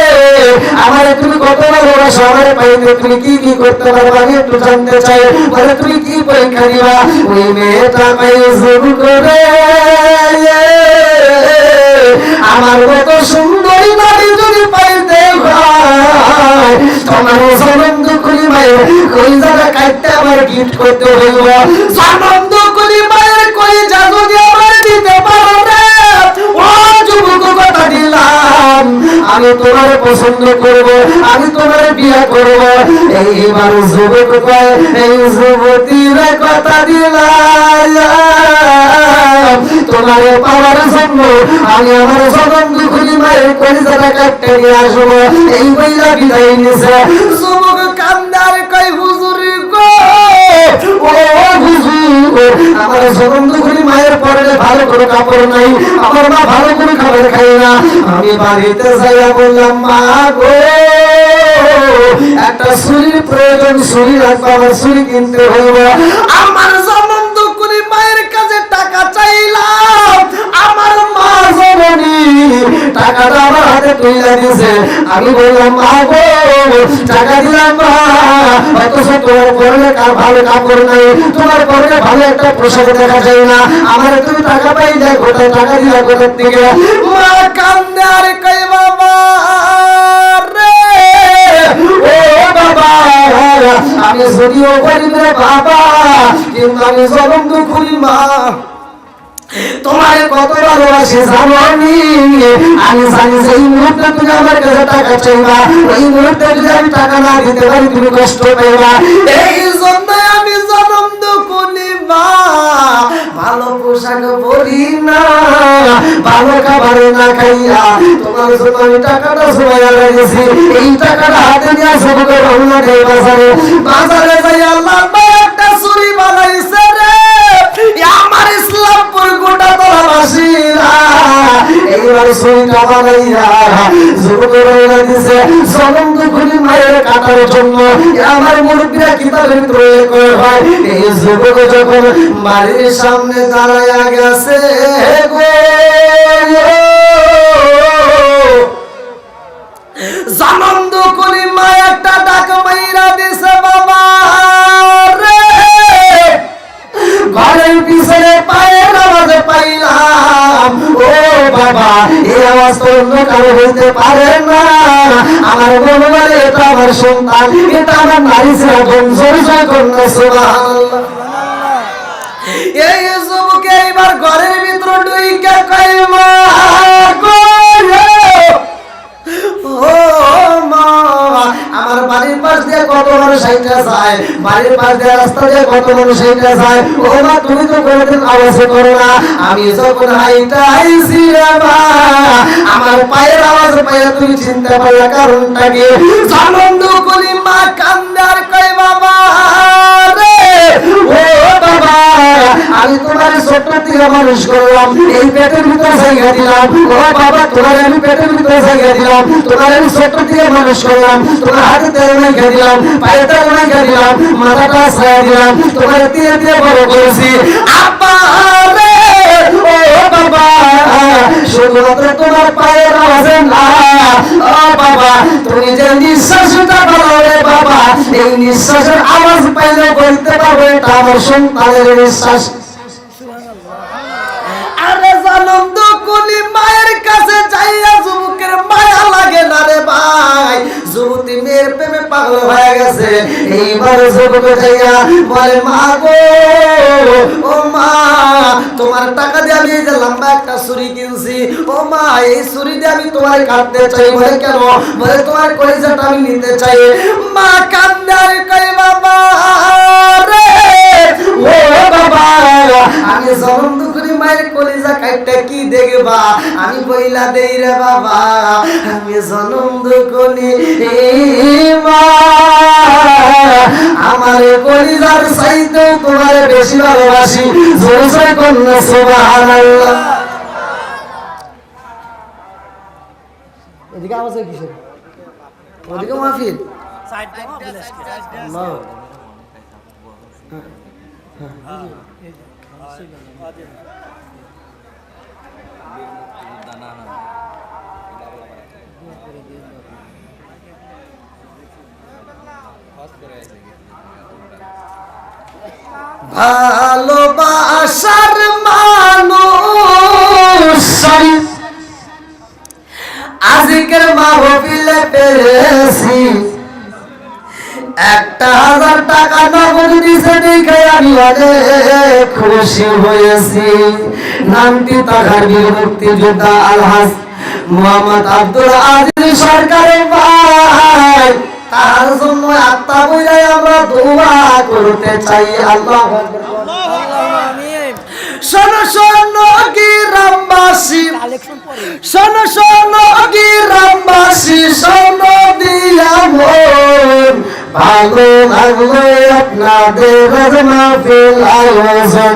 আমার তুমি কত ভালোবাসা, আমার পাইতে তুমি কি কি করতে পারবো আমি একটু জানতে চাই, বলে তুমি কি পরীক্ষা দিবা? ওই মেয়েটা পাই শুরু করে আমার মতো সুন্দরী নারী যদি পাইতে হয়, তোমার সানন্দ করি মায়ের কলিজাটা কাটতে আমার গিফট করতে হইব। সানন্দ করি মায়ের কলিজা যদি আমার দিতে পারো আমি তোমার পছন্দ করব, আমি তোমার বিয়ে করব। এইবার যুবক কয়, এই যুবতীর কথা দিলাম তোমার পাওয়ার জন্য আমি আমার জনম দুঃখী মায়ের কলিজাটা কাটতে নিয়ে আসবো। এই বইলা বিদায় নিছে। যুবক কান্দার কয়, হুজুর গো, ও হুজুর, আমার জনম দুঃখী মায়ের পরনে ভালো করে কাপড় নাই, আমার মা ভালো করে খাবার খাই না। আমি বাড়িতে যাইয়া বললাম, মা গো, একটা ছুরির প্রয়োজন, ছুরি রাখবো, আমার ছুরি কিনতে হইব। আমার জনম দুঃখী মায়ের কাছে টাকা চাইলাম, আমার মা জননী টাকাটা আমার হাতে তুলে দিয়েছে। আমি বললাম, মা গো, টাকা দিলাম মা, অথচ তোমার পরনে ভালো কাপড় নাই, তোমার পরনে ভালো একটা পোশাক দেখা যায় না, আমার তুমি টাকা পাই দেয় কোথায়, টাকা দিলা কোথার থেকে? মা কান্দে আর কই, বাবা রে, ও বাবা, আমি যদিও গরিব রে বাবা, কিন্তু আমি জনম দুঃখী মা, তোমার কত ভালোবাসি জানো আমি জানি যে এই মুহূর্তে তুমি আমার কাছে টাকা চাইবা, ওই মুহূর্তে যদি আমি টাকা না দিতে পারি তুমি কষ্ট পাইবা। এই জন্য আমি জনম দুঃখী মা, ভালো পোশাক পরি না, ভালো খাবার না খাইয়া তোমার জন্য আমি টাকাটা জমাইয়া রেখেছি। এই টাকাটা হাতে নিয়ে সবকে রওনা দেই বাজারে। বাজারে যাই আল্লাহ একটা ছুরি বানাইছে রে, আমার ইসলামপুর গোটা তোলা বাসীরা এইবার ছুরিটা বানাইয়া যুবকের রওনা দিছে জনম দুঃখী মায়ের কাটার জন্য। আমার মুরব্বীরা কিতাবের ভিতরে কয় হয়, এই যুবক যখন বাড়ির সামনে দাঁড়াইয়া গেছে গো, জনম দুঃখী মা একটা ডাক মাইরা দিছে, বাবা রে, ঘরের পিছনে পায়ের আওয়াজ পাইলাম। ও বাবা, এই আওয়াজ তো অন্য কারো হইতে পারে না। আমার মনে বলে এটা আমার সন্তান, এটা আমার নারী ছেলে, জয় কন্যা, সুবহানাল্লাহ। এই যুবকে এবার ঘরের ভিতর ঢুইকা কয়, মা গো, ও মা, আমার বাড়ির পাশ দিয়ে কত মানুষ হাইটা যায়, বাড়ির পাশ দিয়ে রাস্তা দিয়ে কত মানুষ হাইটা যায়, ও মা তুমি তো কোনোদিন আওয়াজ করো না। আমি যখন হাইটা আইছি রে মা, আমার পায়ের আওয়াজ পাইয়া তুমি চিনতে পারলা কারণটা কি? জনম দুঃখী মা কান্দে আর কয়, বাবা রে, ও বাবা, আমি তোমার ছোট্ট থেকে মানুষ করলাম, এই পেটের ভিতরে জায়গা দিলাম। ও বাবা, তোমার আমি পেটের ভিতরে জায়গা দিলাম, তোমার আমি ছোট্ট থেকে মানুষ করলাম, তোমার হাতে তেল মাইখা দিলাম, পায়ে তেল মাইখা দিলাম, মাথাটা ছায়া দিলাম, তোমার দিয়ে দিয়ে বড় করেছি। আব্বা রে, ও বাবা, শুধুমাত্র তোমার পায়ের আওয়াজে না, ও বাবা, তুমি যে নিঃশ্বাসটা বলো রে বাবা, এই নিঃশ্বাসের আওয়াজ পাইলে বলতে পারবে এটা আমার সন্তানের নিঃশ্বাস। আরে জনম দুঃখী মায়ের কাছে যাইয়া যুবকের মায়া লাগে না রে ভাই, যুবতী মেয়ের প্রেমে পাগল হয়ে গেছে। এইবার যুবক যাইয়া বলে, মা গো, ও মা, তোমার টাকা দিয়ে আমি এই যে লম্বা একটা ছুরি কিনছি, ও মা, এই ছুরি দিয়ে আমি তোমার কাটতে চাই। বলে কেন? বলে তোমার কলিজাটা আমি নিতে চাই। মা কান্দে আর কয়, বাবা রে, ও বাবা, আমি জনম দুঃখী মায়ের কলিজা কাটতে কি দেখবা? আমি বইলা দেই রে বাবা, আমি জনম দুঃখী মা, আমার কলিজার চাইতেও তোমার বেশি ভালোবাসি, জয় কন্যা, সুবহানাল্লাহ। এদিকে আওয়াজ কিসের? ওদিকে মাহফিল। ভালোবাসার মানুষ আজকের মাহফিলে পেয়েছি, 1000 টাকা নগদ দিছে দেখে আমি অনেক খুশি হয়েছি। নামটি তাহার মুক্তিযোদ্ধা আলহাজ মোহাম্মদ আব্দুল আজিজ সরকারের ভাই, তার জন্য আত্মা বইলাই আমরা দোয়া করতে চাই। আল্লাহু আকবার। আল্লাহুম্মা আমিন। শোনো শোনো গ্রামবাসী, কালেকশন পরে শোনো শোনো গ্রামবাসী, শোনো দিয়া মন, ভালো লাগলো আপনাদের মাহফিল আয়োজন,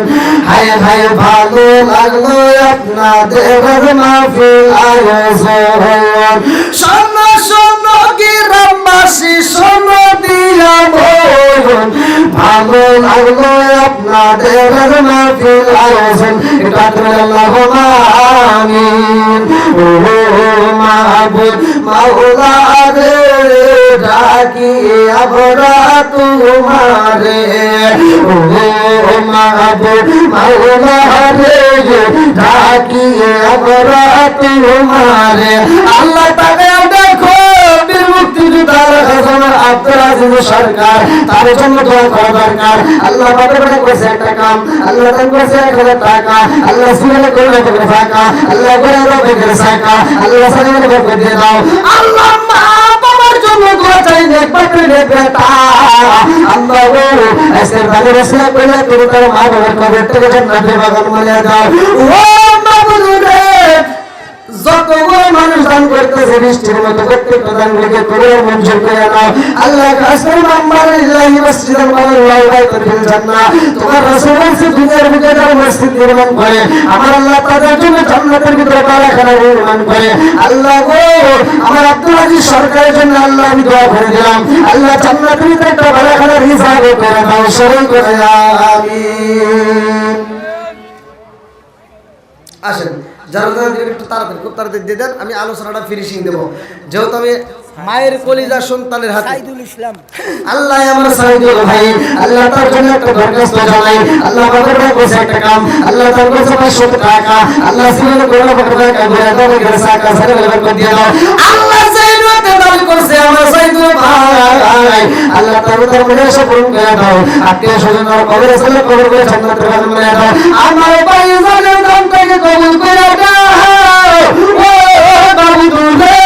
হায় হায় ভালো লাগলো আপনাদের মাহফিল আয়োজন। শোনো শোনো গ্রামবাসী, শোনো দিয়া মন, ভালো লাগলো আপনাদের মাহফিল আয়োজন। এটা তো আল্লাহুম্মা আমিন। ও মাহবুব মাওলা রে, ডাকি আমরা তোমারে, ও মাহবুব মাওলা রে, ডাকি আমরা তোমারে। আল্লাহ তাকে দেখো বীর মুক্তিযোদ্ধার খাজানা আব্দুল আজিজ সরকার, তার জন্য দোয়া করা দরকার। আল্লাহ বাবা করেছে একটা কাম, আল্লাহ দান করেছে 1000 টাকা, আল্লাহ সিনালে করে করে টাকা, আল্লাহ করে রবে করে টাকা, আল্লাহ সালামে বরকত দিয়ে দাও। আল্লাহ মা বাবার জন্য দোয়া চাই, নেক পাত্রে নেক বেটা। আল্লাহ গো আজকের বাজারে রসিয়া কইলা তুমি তার মা বাবার কবর থেকে জান্নাতের বাগান বানিয়ে দাও। ও মাবুদ রে, যতগুলো মানুষ দান করতেছে বৃষ্টির মতো প্রত্যেক দানগুলোকে কবুল মঞ্জুর করে নাও। আল্লাহ কাসের মাম্মার ইল্লাহি মসজিদান ওয়াল্লাহু বাইতুল জান্নাহ, তোমার রাসূল বলেছে দুনিয়ার বুকে যারা মসজিদ নির্মাণ করে, আমার আল্লাহ তাদের জন্য জান্নাতের ভিতরে বালাখানা নির্মাণ করে। আল্লাহ গো আমার আব্দুল আজিজ সরকারের জন্য আল্লাহ আমি দোয়া করে দিলাম, আল্লাহ জান্নাতের ভিতরে একটা বালাখানা রিজার্ভ করে দাও, সরল করে আমিন। আসেন যারা যারা একটু তাড়াতাড়ি খুব তাড়াতাড়ি দিয়ে দেন, আমি আলোচনাটা ফিনিশিং দেবো, যেহেতু আমি মায়ের কলিজা সন্তানের হাতে। সাইদুল ইসলাম আল্লাহ আমার সাইদুল ভাই, আল্লাহ তার জন্য একটা দরখাস্ত জানাই। আল্লাহ বাবার ভাই বসে একটা কাম, আল্লাহ তার কাছে 500 টাকা, আল্লাহ সিনে করে টাকা ঘুরে দাও, ঘুরে সাকা সারা করে দিয়ে দাও। আল্লাহ সাইদুলকে দান করছে আমার সাইদুল ভাই, আল্লাহ তার মনে আশা পূরণ করে দাও। আত্মীয় স্বজন আর কবরে চলে কবর করে জান্নাতের বাগান বানিয়ে দাও। আমার ভাই জানের দানটাকে কবুল করে দাও। ও বাবু দুলে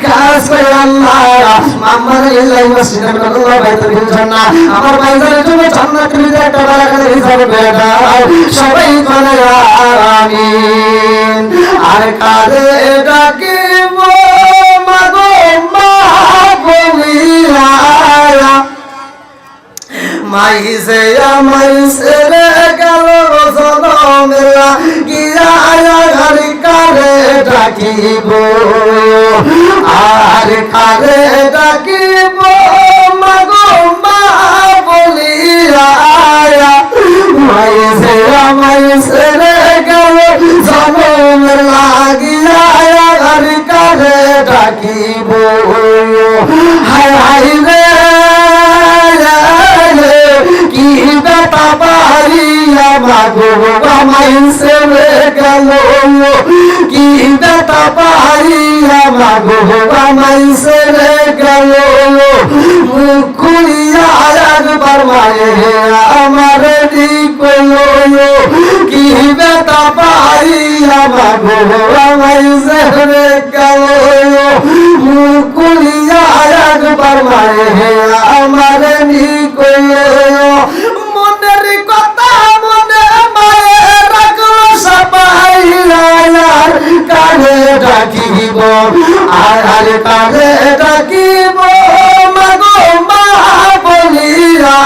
কাজ করে আল্লাহ মাম্মার ইল্লাহি মসজিদান ওয়াল্লাহু বাইতুল জান্নাহ, আমার ভাইজানের জন্য জান্নাতের ভিতরে একটা বারাকাত রিজার্ভ করে দাও। সবাই বলে আমিন। আর কারে ডাকিব মাগো মা বলিয়া, মাইসে আমাইসে রে গেল জনমেলা গিয়া আর কারে ডাকিব, আর কারে ডাকিব মাগো মা বলিয়া, মাইসে আমাইসে রে গেল জনমেলা গিয়া আর কারে ডাকিব। হায় হায় রে কি বেটা বাড়িয়া মাগো মাইসে গেল, কি বেটা বাড়িয়া মাগো মাইসে গেল, মুখ খুলিয়া একবার মায়ে আমার দিক, কি বেটা বাড়িয়া মাগো মাইসে গেল, মুখ খুলিয়া একবার মায়ে আমার দিক। মনের কথা মনে মায়ে রাখলো সবাই, আর কারে ডাকিব, আর কারে ডাকিব মাগো মা বলিয়া,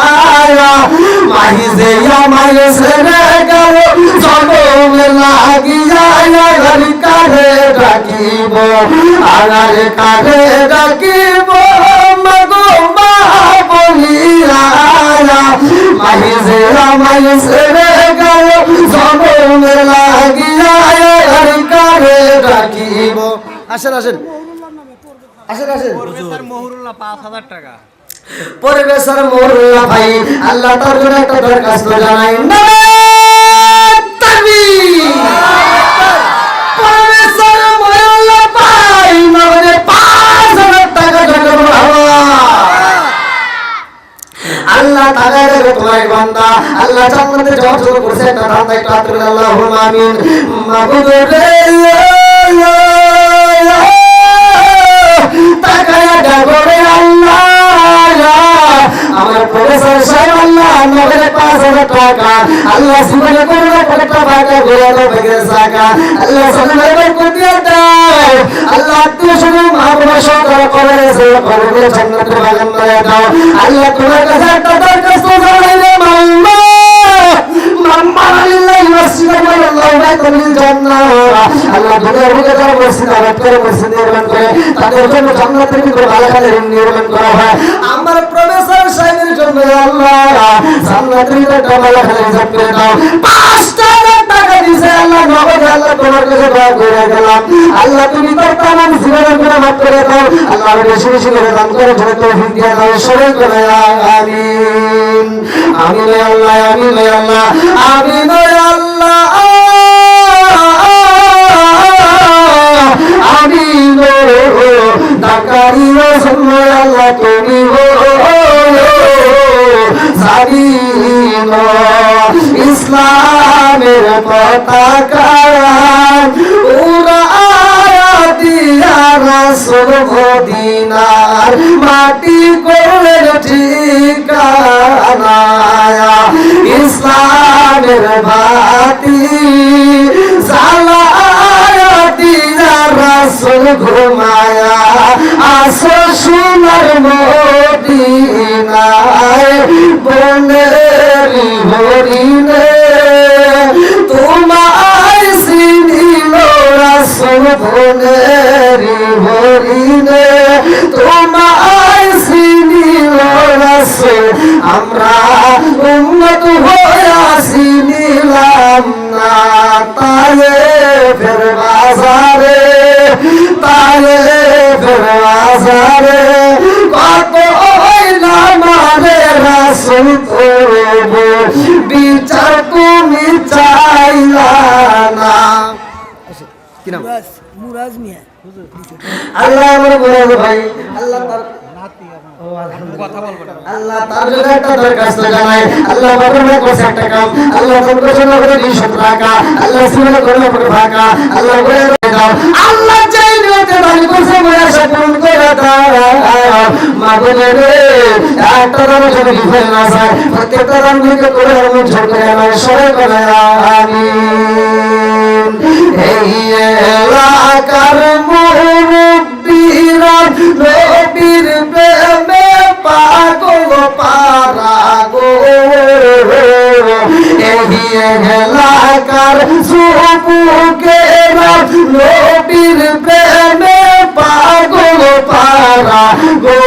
মাইজে আমায় ছেড়ে গেল জনমে লাগিয়া, আর কারে ডাকিব, আর কারে ডাকিব মাগো মা বলিয়া, মাইজে আমায় ছেড়ে গেল জনমে লাগিয়া, আর কারে ডাকিব। আসেন আসেন আসেন আসেন। মহুরুল্লাহ 5000 টাকা পরিবেশের মোল্লা ভাই, আল্লাহ তার জন্য একটা দরখাস্ত জানাই। পরিবেশের মোল্লা ভাই মানে 5000 টাকা জন্য আল্লাহ তাআলা রে তোমার বান্দা আল্লাহ জান্নাতে যাওয়ার জন্য করছে একটা দান, একটা আল্লাহুম্মা আমিন। মাবুদ রে 50,000 টাকা আল্লাহ জীবনে কোনো একটা টাকা ঘুরে দাও বেগে টাকা আল্লাহ সদমে করে দিয়ে দাও আল্লাহ আত্মীয় স্বজন মা বাবা সরকার করে করে জান্নাতের বাগান বানিয়ে দাও আল্লাহ তোমার কাছে একটা দরখাস্ত জানাইলে আল্লাহ মাম্মা লিল্লাহি ওয়াসিলাম আল্লাহ বাইতুল জান্নাহ আল্লাহ দুনিয়ার বুকে যারা মসজিদ আবাদ করে মসজিদ নির্মাণ করে তাদের জন্য জান্নাতের ভিতরে বালাখালী নির্মাণ করা হয় আমার প্রফেসর সাহেবের জন্য আল্লাহ জান্নাতের ভিতরে একটা বালাখালী হিসাব করে দাও 5,000 টাকা দিয়েছে আল্লাহ নগদে আল্লাহ তোমার কাছে দোয়া করে গেলাম আল্লাহ তুমি তার তামাম জীবনের গুনাহ মাফ করে দাও আল্লাহ বেশি বেশি করে দান করে ধরে তৌফিক দিয়ে দাও সবাই করে আমিন আমিন আল্লাহ আমিন আল্লাহ আমিন আল্লাহ আমিন দাকারি রাসূল আল্লাহ তুমি হো জামিন ইসলামের পতাকা উড়ায়া দিয়া রাসূল মদিনার মাটি করলেন ঠিকানা ইসলামের বাতি জ্বালায়া দিয়া রাসূল ঘুমায়া আসো সোনার মদিনায় বনেরি হরিণে তোমায় চিনিল রাসূল বনেরি হরিণে তোমায় চিনিল রাসূল আমরা উম্মত হইয়া চিনিলাম না তায়েফের বাজারে তায়েফের বাজারে কত হইলা মারে রাসূল তবু বিচার তুমি চাইলা না কি নাম মুরাজ মিয়া আল্লাহ আমার মুরাদ ভাই আল্লাহ তার কথা বলবো না আল্লাহ তার জন্য একটা দরখাস্ত জানাই আল্লাহ বাবার কাছে একটা কাম আল্লাহ তোমার জন্য করে 200 টাকা আল্লাহ জীবনে করবে করে ভাগা আল্লাহ করে দাও আল্লাহ চাইলেতে দানি করছে মনে পূরণ করে দাও মাগনে রে একটা দান যদি বিফল না যায় প্রত্যেকটা দান গুলিকে করে মন ঝড় করে আমার সবাই করে আমিন এই এলাকার মুরব্বিরা নবীর প্রেমে পাগল পারা গো এই এলাকার যুবকেরা নবীর প্রেমে পাগল পারা গো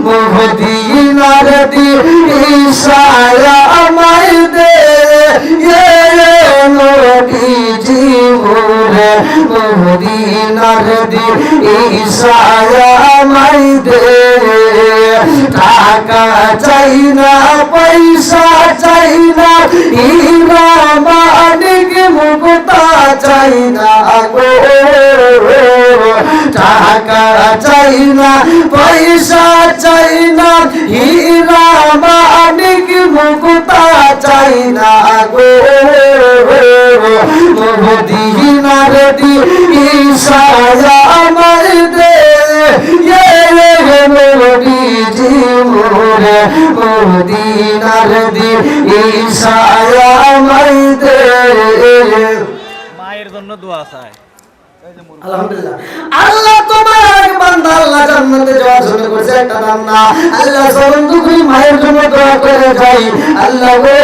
মদিনার দিশায়া আমায় দে নবীজি মোরে মদিনার দিশায়া আমায় দে টাকা চাই না পয়সা চাই না হীরা মানিক মুক্তা চাই না গো টাকা চাই না পয়সা চাই না হীরা মানিক মুক্তা চাই না গো মদিনার দিশায়া আমায় দে নবীজি মোরে মদিনার দিশায়া আমায় দে মায়ের জন্য দোয়া চায় আলহামদুলিল্লাহ আল্লাহ তোমার বান্দা আল্লাহ জান্নাতে যাওয়ার জন্য করেছে একটা বান্দা আল্লাহ চরণ দুঃখী মায়ের জন্য দোয়া করে যাই আল্লাহ গো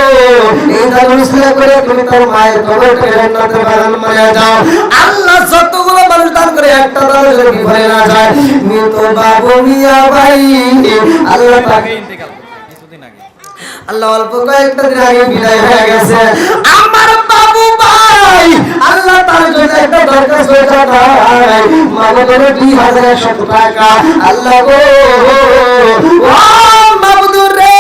এই দারুল ইসলাম করে তুমি তার মায়ের কবরকে জান্নাতে বাগান বানিয়ে দাও আল্লাহ যতগুলো মানুষ দান করে একটা দান যদি ভরে না যায় মৃত বাবু মিয়া ভাই আল্লাহ তাকে ইন্তেকাল কিছুদিন আগে আল্লাহ অল্প কয়েকটা দিন আগে বিদায় হয়ে গেছে আমার বাবু ভাই আল্লাহ তার জন্য একটা দরখাস্ত জানাই মাগো 2100 টাকা আল্লাহ গো ও মাবুদুর রে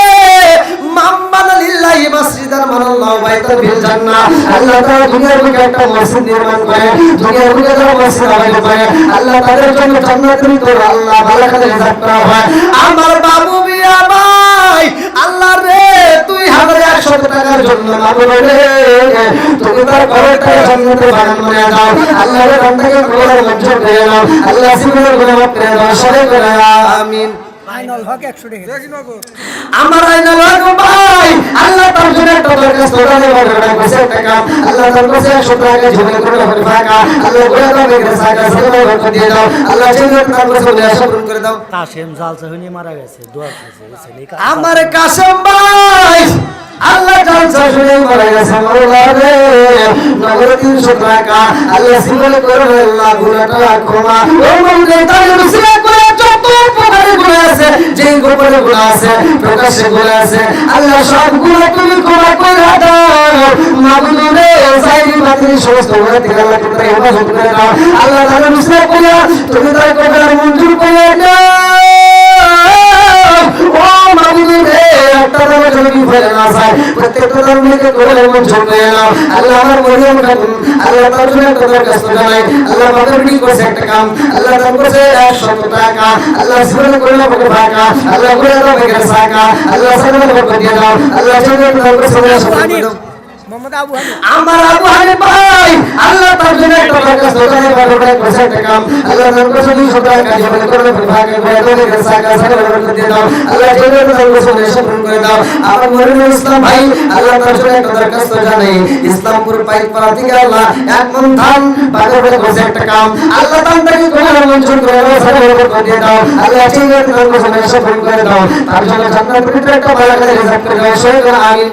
মাম্মানা লিল্লাহি মাসজিদান মানাল্লাহু বাইতাল ফিল জান্নাহ আল্লাহ তাআলা দুনিয়ার বুকে একটা মসজিদ নির্মাণ করে দুনিয়ার বুকে যারা মসজিদ আবাদ করে আল্লাহ তাদের জন্য জান্নাতের ভিতরে আল্লাহ বালাখালী রিজার্ভ করা হয় আমার বাবু মিয়া ভাই আল্লাহ রে 2100 টাকার জন্য মাবুদ রে তুমি তার কবরটা জান্নাতে বাগান বানিয়ে দাও আল্লাহ রে বান্দাকে কবর মঞ্জুর করে দাও আল্লাহ জীবনের গুনাহ মাফ করে দাও সবাই করে আমিন আইনাল হক 100 টাকা আমার আইনাল হক ভাই আল্লাহ তার জন্য একটা দরখাস্ত করে বড় কইছে টাকা আল্লাহ তার কাছে 100 টাকা ঝুলে করে হবে টাকা আল্লাহ করে দাও বেগের সাকা সাকা বরকত দিয়ে দাও আল্লাহ জেনে তার কাছে আশা পূরণ করে দাও কাশেম জালসাহনি মারা গেছে দোয়া করছে এই ছেলে আমার কাশেম ভাই আল্লাহ জালসা শুনে মারা গেছে মাওলা রে নগর 300 টাকা আল্লাহ সিবল করে আল্লাহ গুনাহটা ক্ষমা ও মনে তার রসিলা করে যত প্রকারের গুনাহ আছে যেই গোপনে গুনাহ আছে প্রকাশ্যে গুনাহ আছে আল্লাহ সব গুনাহ তুমি ক্ষমা করে দাও মাবুদ রে সাইরি বাতিল সমস্ত গুনাহ থেকে আল্লাহ তুমি হেফাজত করে দাও আল্লাহ তার রসিলা করে তুমি তার কবর মঞ্জুর করে দাও ও মাবুদ রে একটা দামে যদি ফেলে না যায় প্রত্যেকটা দাম থেকে কবর মঞ্জুর করে দাও আল্লাহ আমার মরিয়ম খাতুন আল্লাহ তার জন্য একটা দরখাস্ত জানাই আল্লাহ বাবার বিল করেছে একটা কাম আল্লাহ তার করেছে 100 টাকা আল্লাহ জীবন করলো বকে ফাঁকা আল্লাহ করে দাও বেগের সাকা আল্লাহ সালাম বরকত দিয়ে দাও আল্লাহ জীবন তার করেছে 100 টাকা দাও মোহাম্মদ আবু হানিফ আমার আবু হানিফ ভাই আল্লাহ তার জন্য একটা দরখাস্ত জানাই বাবার বিল করেছে একটা কাম আল্লাহ তার করেছে 200 টাকা জীবন করলো বকে ফাঁকা করে দাও বেগের সাকা সালাম বরকত দিয়ে দাও আল্লাহ জীবন তার করেছে 100 পূরণ করে দাও আমার মরিয়ম ইসলাম ভাই আল্লাহ তার জন্য একটা দরখাস্ত জানাই ইসলামপুর পাইকপাড়া থেকে আল্লাহ এক মন ধান বাজার করে করেছে একটা কাম আল্লাহ তার থেকে কবর মঞ্জুর করে দাও সালাম বরকত দিয়ে দাও আল্লাহ জীবন তার করেছে 100 পূরণ করে দাও তার জন্য জান্নাতের ভিতরে একটা ভালো করে রিজার্ভ করে দাও সবাই বলে আমিন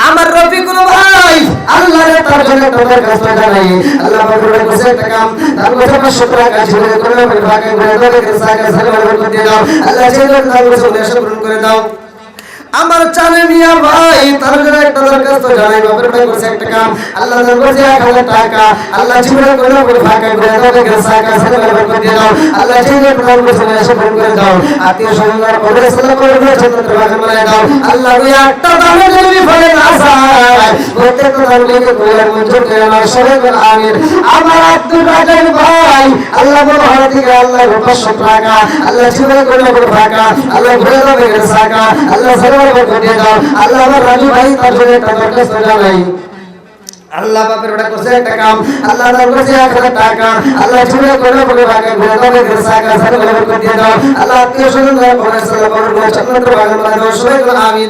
আমার রফিকুল ভাই আল্লাহ রে তার জন্য তোমার কাছে জানাই আল্লাহ পাকের কাছে একটা কাম তার কাছে 500 টাকা ঝুলে করে ভাগে করে দাও বেগের সাকা সালাম বরকত দিয়ে দাও আল্লাহ জীবন তার করেছে 100 পূরণ করে দাও আমার চানে মিয়া ভাই তার জন্য একটা দরখাস্ত জানাই বাপের ভাই করেছে একটা কাম আল্লাহ তার কাছে 1000 টাকা আল্লাহ জীবন করে করে ফাঁকা করে দাও বেগের সাকা সালাম বরকত দিয়ে দাও আল্লাহ জীবন তার করেছে 100 পূরণ করে দাও আত্মীয় স্বজনরা কবরে সালাম করে জান্নাতের বাগান বানায় দাও আল্লাহ ওই একটা দামে যদি ফলে না যায় প্রত্যেকটা দাম থেকে কবর মঞ্জুর করে নাও সবাই বলে আমিন আমার আব্দুল রাজাক ভাই আল্লাহ বড় হাত থেকে আল্লাহ 500 টাকা আল্লাহ জীবন করে করে ফাঁকা আল্লাহ ঘুরে দাও বেগের সাকা আল্লাহ সালাম বরকত দিয়ে দাও আল্লাহ আমার রাজু ভাই তার জন্য একটা দরখাস্ত জানাই আল্লাহ বাপের ওটা করছে একটা কাম আল্লাহ তার কাছে 1000 টাকা আল্লাহ জীবন করে করে ফাঁকা ঘুরে দাও বেগের সাকা সালাম বরকত দিয়ে দাও আল্লাহ আত্মীয় স্বজনরা কবরে সালাম করে জান্নাতের বাগান বানায় দাও সবাই বলে আমিন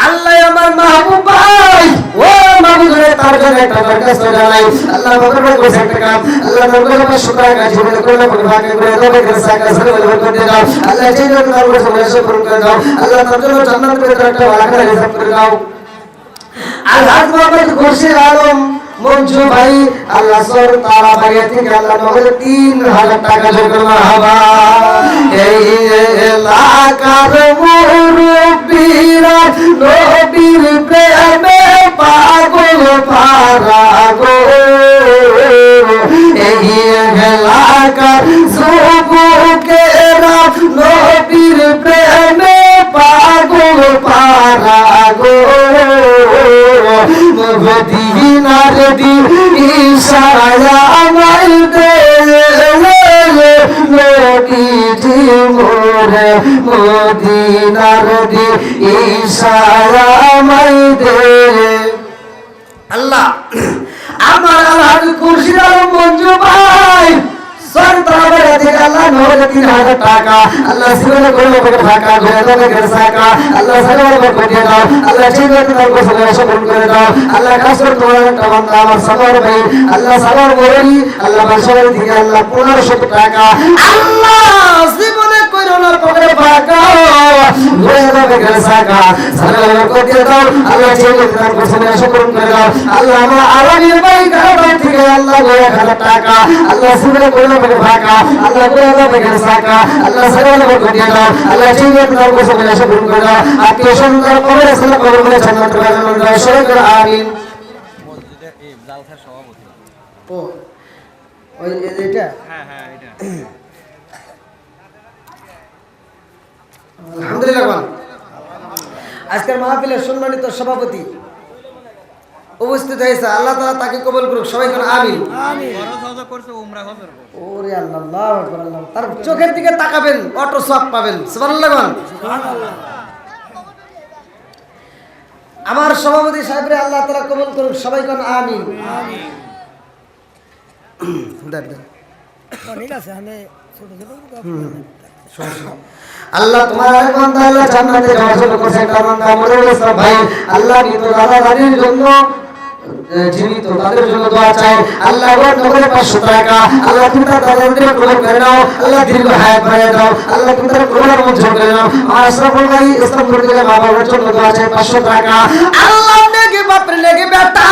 আল্লাহ আমার মাহবুব ভাই ও মাহবুব রে তার জন্য একটা দরখাস্ত জানাই আল্লাহ বাবার কইছে একটা কাম আল্লাহ তার কাছে 500 টাকা জীবন করলো ভাগে করে দাও বেগের সাকা সালাম বরকত দিয়ে দাও আল্লাহ জীবন তার কাছে 100 পূরণ করে দাও আল্লাহ তার জন্য জান্নাতের ভিতরে একটা ভালো করে রিজার্ভ করে দাও আল্লাহ মোহাম্মদ খুরশিদ আলম মঞ্জু ভাই আল্লাহ সর তারা বাড়ি থেকে আল্লাহ নগরে 3000 টাকা জোর করে মারহাবা এই এলাকার মুরব্বিরা নবীর প্রেমে পাগল পারা গো এই এলাকার যুবকেরা নবীর প্রেমে পাগল পারা গো মদিনার দিন ইশারা আমায় দে নবীজি মোরে মদিনার দিন ইশারা আমায় দে আল্লাহ আমার আল্লাহ খুরশিদ আলম মঞ্জু ভাই সরতারে থেকে আল্লাহ নগরে 3000 টাকা আল্লাহ জীবন করলো বকে ফাঁকা ঘুরে দাও বেগের সাকা আল্লাহ সালাম বরকত দিয়ে দাও আল্লাহ জীবন তার কাছে 100 পূরণ করে দাও আল্লাহ কাসর তোমার একটা বান্দা আমার সালার ভাই আল্লাহ সালার বলি আল্লাহ বাসার থেকে আল্লাহ 1500 টাকা আল্লাহ জীবনে কইরো না বকে ফাঁকা ঘুরে দাও বেগের সাকা সালাম বরকত দিয়ে দাও আল্লাহ জীবন তার কাছে 100 পূরণ করে দাও আল্লাহ আমার আলামির ভাই গাড়ি থেকে আল্লাহ 1000 টাকা আল্লাহ জীবনে কইরো ফাঁকা আল্লাহ করে দাও বেগের সাকা আল্লাহ সালাম বরকত দিয়ে দাও আল্লাহ জীবন তার কাছে 100 পূরণ করে দাও আত্মীয় স্বজনরা কবরে সালাম করে বলে জান্নাতের বাগান বানায় দাও সবাই বলে আমিন মসজিদের এই জালসার সভাপতি ও ওই এটা হ্যাঁ হ্যাঁ এটা আলহামদুলিল্লাহ বল আজকের মাহফিলের সম্মানিত সভাপতি উপস্থিত হয়েছে আল্লাহ তাআলা তাকে কবুল করুক সবাই বলে আমিন খরচ হজ করছে উমরা হজর ওরে আল্লাহ আল্লাহু আকবার আল্লাহ তার চোখের দিকে তাকাবেন অটো সওয়াব পাবেন সুবহানাল্লাহ বল আমার সভাপতি সাহেবরে আল্লাহ তাআলা কবুল করুক সবাই কোন আমিন আমিন দেন অনেক আছে আমি ছোট আল্লাহ তোমার আরেক বান্দা আল্লাহ জান্নাতে যাওয়ার জন্য করছে একটা বান্দা মনিরুল ইসলাম ভাই আল্লাহ মৃত দাদা দাদির জন্য জীবিত তাদের জন্য দোয়া চাই আল্লাহ গো নগরে 500 টাকা আল্লাহ তুমি তার দাদাদের কবুল করে নাও আল্লাহ দীর্ঘ হায়াত বাড়িয়ে দাও আল্লাহ তুমি তার কবুল মঞ্জুর করে নাও আর আশরাফুল ভাই ইসলামপুর থেকে মা বাবার জন্য দোয়া চাই 500 টাকা আল্লাহ নেকি বাপ নেকি বেটা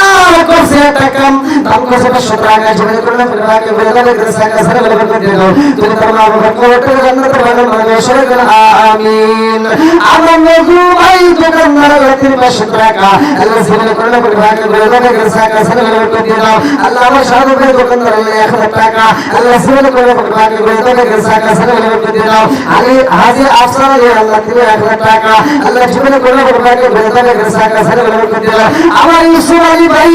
করছে টাকা দাম করছে 500 টাকা জমি করে না পরিবারকে বলে দাও সাকা সারা বলে করে দাও তুমি তার মা বাবার কোটে জান্নাতে ভালো মানে সরে গেল আমিন আমার নগু ভাই দোকানদার 500 টাকা আল্লাহ জীবনে করে না পরিবারকে বলে দাও সাকা সারা বলে করে দাও আল্লাহ আমার সাধু ভাই দোকানদার 1000 টাকা আল্লাহ জীবনে করে না পরিবারকে বলে দাও সাকা সারা বলে করে দাও আলী হাজী আফসার আলী আল্লাহ তুমি 1000 টাকা আল্লাহ জীবনে করে না পরিবারকে বলে দাও সাকা সারা বলে করে দাও আমার ইউসুফ আলী ভাই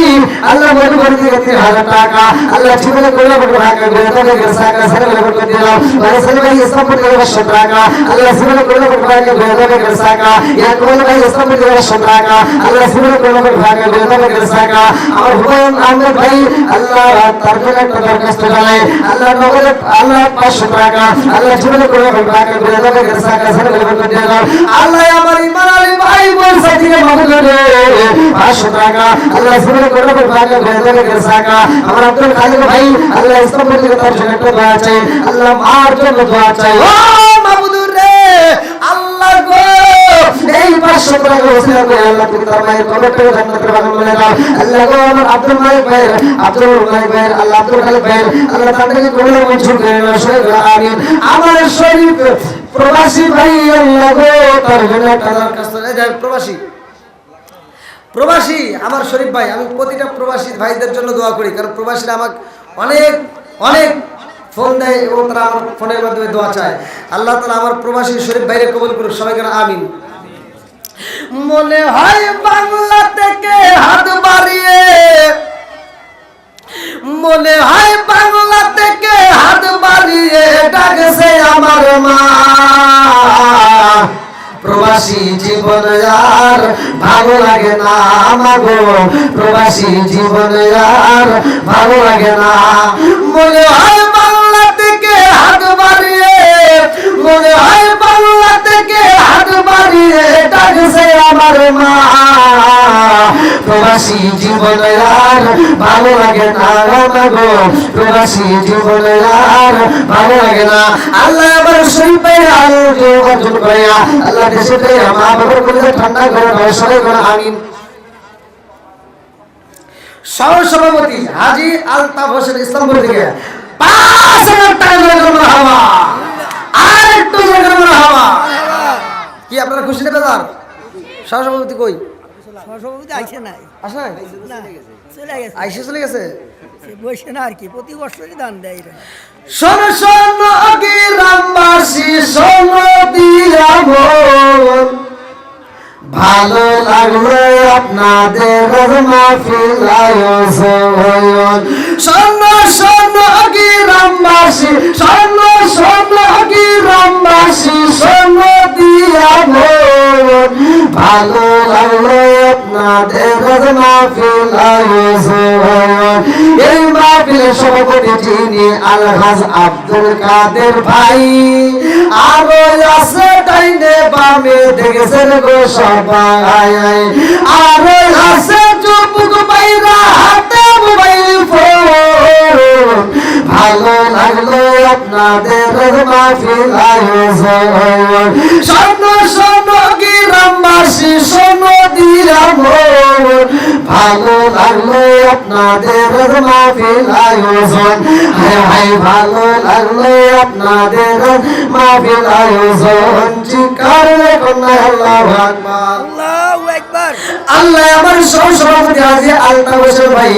আল্লাহ মনে করে দিয়ে 3000 টাকা আল্লাহ জীবনে করে না পরিবারকে বলে দাও সাকা সারা বলে করে দাও রাসূল ভাই ইসলামপুর থেকে 500 টাকা আল্লাহ জীবনে করে না পরিবারকে বলে দাও সাকা ইয়াকুল ভাই ইসলামপুর থেকে 500 টাকা আল্লাহ জীবনে করে না পরিবারকে বলে দাও সাকা আমার হুমায়ুন আহমেদ ভাই আল্লাহ তার জন্য একটা দরখাস্ত জানাই আল্লাহ নগরে আল্লাহ 500 টাকা আল্লাহ জীবনে করে না পরিবারকে বলে দাও সাকা সারা বলে করে দাও আল্লাহ আমার ইমান আলী ভাই বলছে থেকে মাহমুদ রে 500 টাকা আল্লাহ জীবনে করে না পরিবারকে বলে দাও সাকা আমার আব্দুল খালিক ভাই আল্লাহ ইসলামপুর থেকে তার জন্য একটা দোয়া চাই আল্লাহ মার জন্য দোয়া চাই ও মাহমুদ রে আল্লাহ গো এই 500 টাকা ওসিলা করে আল্লাহ তুমি তার মায়ের কবরকে জান্নাতের বাগান বানিয়ে দাও আল্লাহ গো আমার আব্দুল মালিক ভাই আল্লাহ আব্দুল খালিক ভাই আল্লাহ তাদেরকে কবুল মঞ্জুর করে নাও সবাই আমিন আমার শরীফ প্রবাসী ভাই আল্লাহ গো তার জন্য একটা দরখাস্ত যায় প্রবাসী আমার শরীফ ভাই আমি প্রতিটা প্রবাসী ভাইদের জন্য দোয়া করি কারণ প্রবাসীরা আমাকে অনেক অনেক ফোন দেয় এবং তারা আমার ফোনের মাধ্যমে দোয়া চায় আল্লাহ তাআলা আমার প্রবাসী শরীফ ভাইরে কবুল করুক সবাই কেন আমিন মনে হয় বাংলা থেকে হাত বাড়িয়ে মনে হয় বাংলা থেকে হাত বাড়িয়ে ডাকছে আমার মা প্রবাসী জীবন আর ভালো লাগে না আমাগো প্রবাসী জীবন আর ভালো লাগে না মনে হয় বাংলা থেকে হাত বাড়িয়ে মনে হয় বাংলা থেকে হাত বাড়িয়ে ডাকছে আমার মা প্রবাসী জীবন আর ভালো লাগে না আমাগো প্রবাসী জীবন আর ভালো লাগে না আল্লাহ আমার শরীফ ভাই আল্লাহ অর্জন করে আল্লাহ দেশে মা বাবার কলিজা ঠান্ডা করে সবাই করে আমিন সহসভাপতি হাজী আলতাফ হোসেন ইসলামপুর থেকে 5,000 টাকা জন্য হাওয়া আর একটু জন্য হাওয়া কি আপনারা খুশি না বেজার সহসভাপতি কই সহসভাপতি আইছে নাই আসে নাই না চলে গেছে আইসে চলে গেছে সে বসে না আর কি প্রতি বছরই দান দেয় এরা শোন শোন গ্রামবাসী শোন দিয়া মন ভালো লাগলো আপনাদের মাহফিল আয়োজন শোন শোন গ্রামবাসী শোন শোন গ্রামবাসী শোন দিয়া মন ভালো লাগলো আপনাদের মাহফিল আয়োজন এই মাহফিলের সভাপতি যিনি আলহাজ আব্দুল কাদের ভাই আরো আছে ডাইনে বামে দেখেছেন গো সবাই আরো আছে যুবক ভাইরা হাতে মোবাইল ফোন ভালো লাগলো আপনাদের মাহফিল আয়োজন শোন শোন গ্রামবাসী শোন দিয়া মন ভালো লাগলো আপনাদের মাহফিল আয়োজন হায় হায় ভালো লাগলো আপনাদের মাহফিল আয়োজন চিৎকার কন্যা আল্লাহু আকবার আল্লাহু আকবার আল্লাহ আমার সহসভাপতি হাজী আলতাফ হোসেন ভাই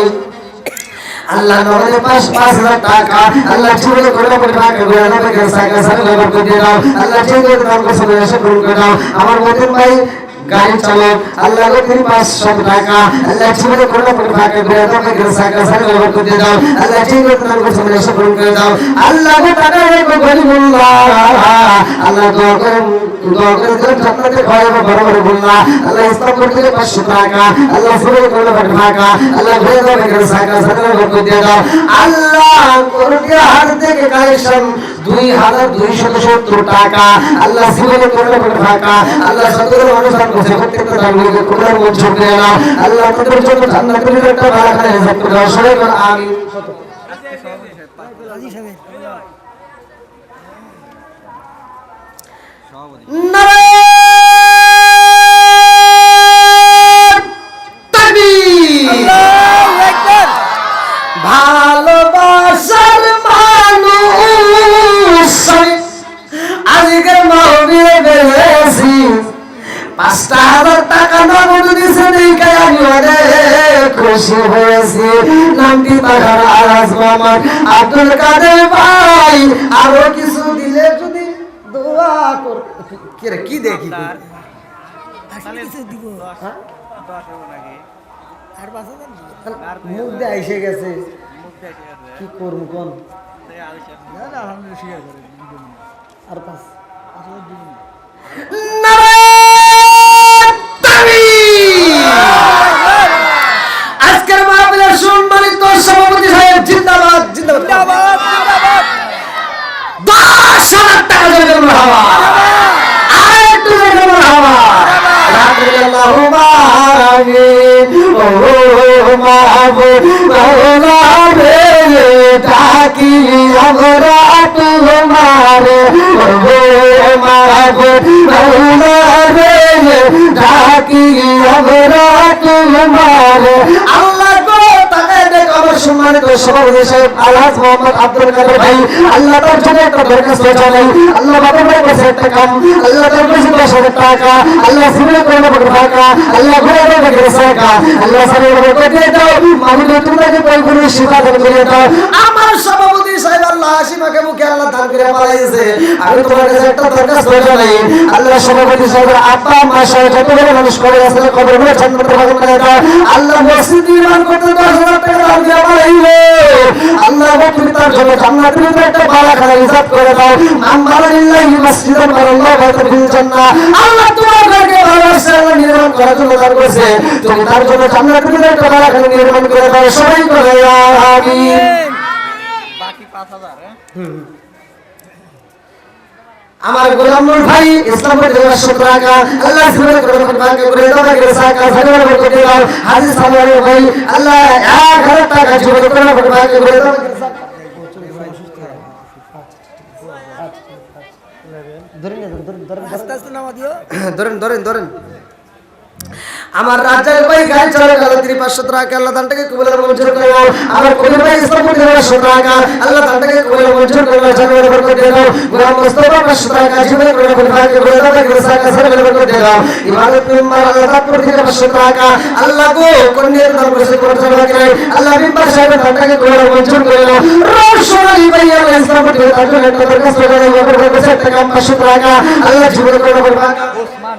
আল্লাহ নগরে 5,000 টাকা আল্লাহ জীবনে করে পরিবারকে বলে দাও সাকা সারা বলে করে দাও আল্লাহ জীবনে দান করছে এসে পূরণ করে দাও আমার মতিন ভাই গাড়ি চালক আল্লাহ গো 500 টাকা আল্লাহ জীবনে করে পরিবারকে বলে দাও সাকা সারা বলে করে দাও আল্লাহ জীবনে দান করছে এসে পূরণ করে দাও আল্লাহ গো টাকা রে গরিবুল্লাহ আল্লাহ দোয়া করে দোয়া করে দিলাম জান্নাতে খাওয়াবো বড় বড় বললা আল্লাহ ইসলাম করতে 500 টাকা আল্লাহ সুরে করে টাকা আল্লাহ ঘুরে দাও বেকার সাকা সাকা বরকত দিয়ে দাও আল্লাহ করুণা হাত থেকে কালেকশন 2270 টাকা আল্লাহ জীবনে করে টাকা আল্লাহ সকল অনুষ্ঠান করছে প্রত্যেকটা দানকে কোরআন মঞ্জুর করে নাও আল্লাহ তাদের জন্য জান্নাতের একটা বারাকা হিসাব করে দাও সবাই বল আমিন আজি সাহেব সভাপতি নারায়ণ তাকবীর আল্লাহু আকবার ভালোবাসার মানুষ আজকের মাহফিলে বেরিয়েছি 5,000 টাকা নগদ দিছে দেখে আমি অনেক খুশি হয়েছি নামটি তাহার আরাজ মামা আব্দুল কাদের ভাই আরো কিছু দিলে যদি দোয়া কর কি দেখি আসলে কিছু দিব 10 হবে নাকি আর 5,000 দিব মুখ দিয়ে এসে গেছে মুখ দেখে আছে কি করবো কোন তাই আলিশা না না আলহামদুলিল্লাহ স্বীকার করে আর 5 5,000 দিব আজকের মাহফিলের সম্মানিত সভাপতি সাহেব জিন্দাবাদ জিন্দাবাদ জিন্দাবাদ জিন্দাবাদ 10,000 টাকা জন্য মারহাবা আরেকটু জন্য মারহাবা আল্লাহুম্মা আমিন ও মাহবুব মাওলা রে ডাকি আমরা তোমারে ও মাহবুব মাওলা রে ডাকি আমরা তোমারে আল্লাহ গো তাকায় দেখো আমার সম্মানিত সভাপতি সাহেব আলহাজ মোহাম্মদ আব্দুল কাদের ভাই আল্লাহ তার জন্য একটা দরখাস্ত জানাই আল্লাহ বাবার ভাই কাছে একটা কাম আল্লাহ তার কাছে 10,000 টাকা আল্লাহ সিনে করে বড় টাকা আল্লাহ ঘুরে বড় টাকা আল্লাহ সারে বড় দিয়ে দাও মাহমুদ তোমাকে পরিপূর্ণ সেবা দান করে দাও আমার সভাপতি সাহেব আল্লাহ হাসিমাকে মুখে আল্লাহ দান করে পালাইছে আমি তোমার কাছে একটা দরখাস্ত জানাই আল্লাহ সভাপতি সাহেবের আব্বা মা সহ যতগুলো মানুষ করে আছে কবরগুলো জান্নাতের ভাগ করে দাও আল্লাহ মসজিদ নির্মাণ করতে 10,000 টাকা দান দিয়ে পালাইলো আল্লাহ তুমি তার জন্য জান্নাতের একটা বারাকা হিসাব করে দাও আম্মালিল্লাহি মসজিদান আল্লাহ বারাকা ফিল জান্নাহ আল্লাহ তোমার ঘরকে ভালোবাসা আল্লাহ নির্মাণ করার জন্য দান করেছে তুমি তার জন্য জান্নাতের একটা বারাকা নির্মাণ করে দাও সবাই করে আমিন বাকি 5,000 হ্যাঁ আমার গোলামুল ভাই ইসলামের দেওয়ার শুকরাকা আল্লাহ সুবহানাহু ওয়া তাআলা ভাগ্য করে দাও ভাগ্য সাকা সাগর করে দাও হাজী সালামের ভাই আল্লাহ 1,000 টাকা জোগাড় করে ভাগ্য করে দাও আস্তে আস্তে নামা দিও ধরেন আমার রাজ্যের ভাই গাড়ি চালায় গেল 500 টাকা আল্লাহ দানটাকে কবুলের মঞ্জুর করে দাও আমার কবি ভাই ইসলামের দেওয়ার 100 টাকা আল্লাহ দানটাকে কবুলের মঞ্জুর করে দাও জান্নাতের বরকত দিয়ে দাও গোলাম মুস্তাফা 500 টাকা জীবন করে ভাগ্য করে দাও ভাগ্য সাকা সাগর বরকত দিয়ে দাও ইবাদত মেম্বার আল্লাহ তাআলা থেকে 500 টাকা আল্লাহ গো কন্যার দান করেছে করতে লাগে আল্লাহ মেম্বার সাহেবের দানটাকে কবুলের মঞ্জুর করে দাও রশনাই ভাই আল্লাহ ইসলামের দেওয়ার তাজুল একটা দরখাস্ত করে দাও টাকা 500 টাকা আল্লাহ জীবন করে ভাগ্য ওসমান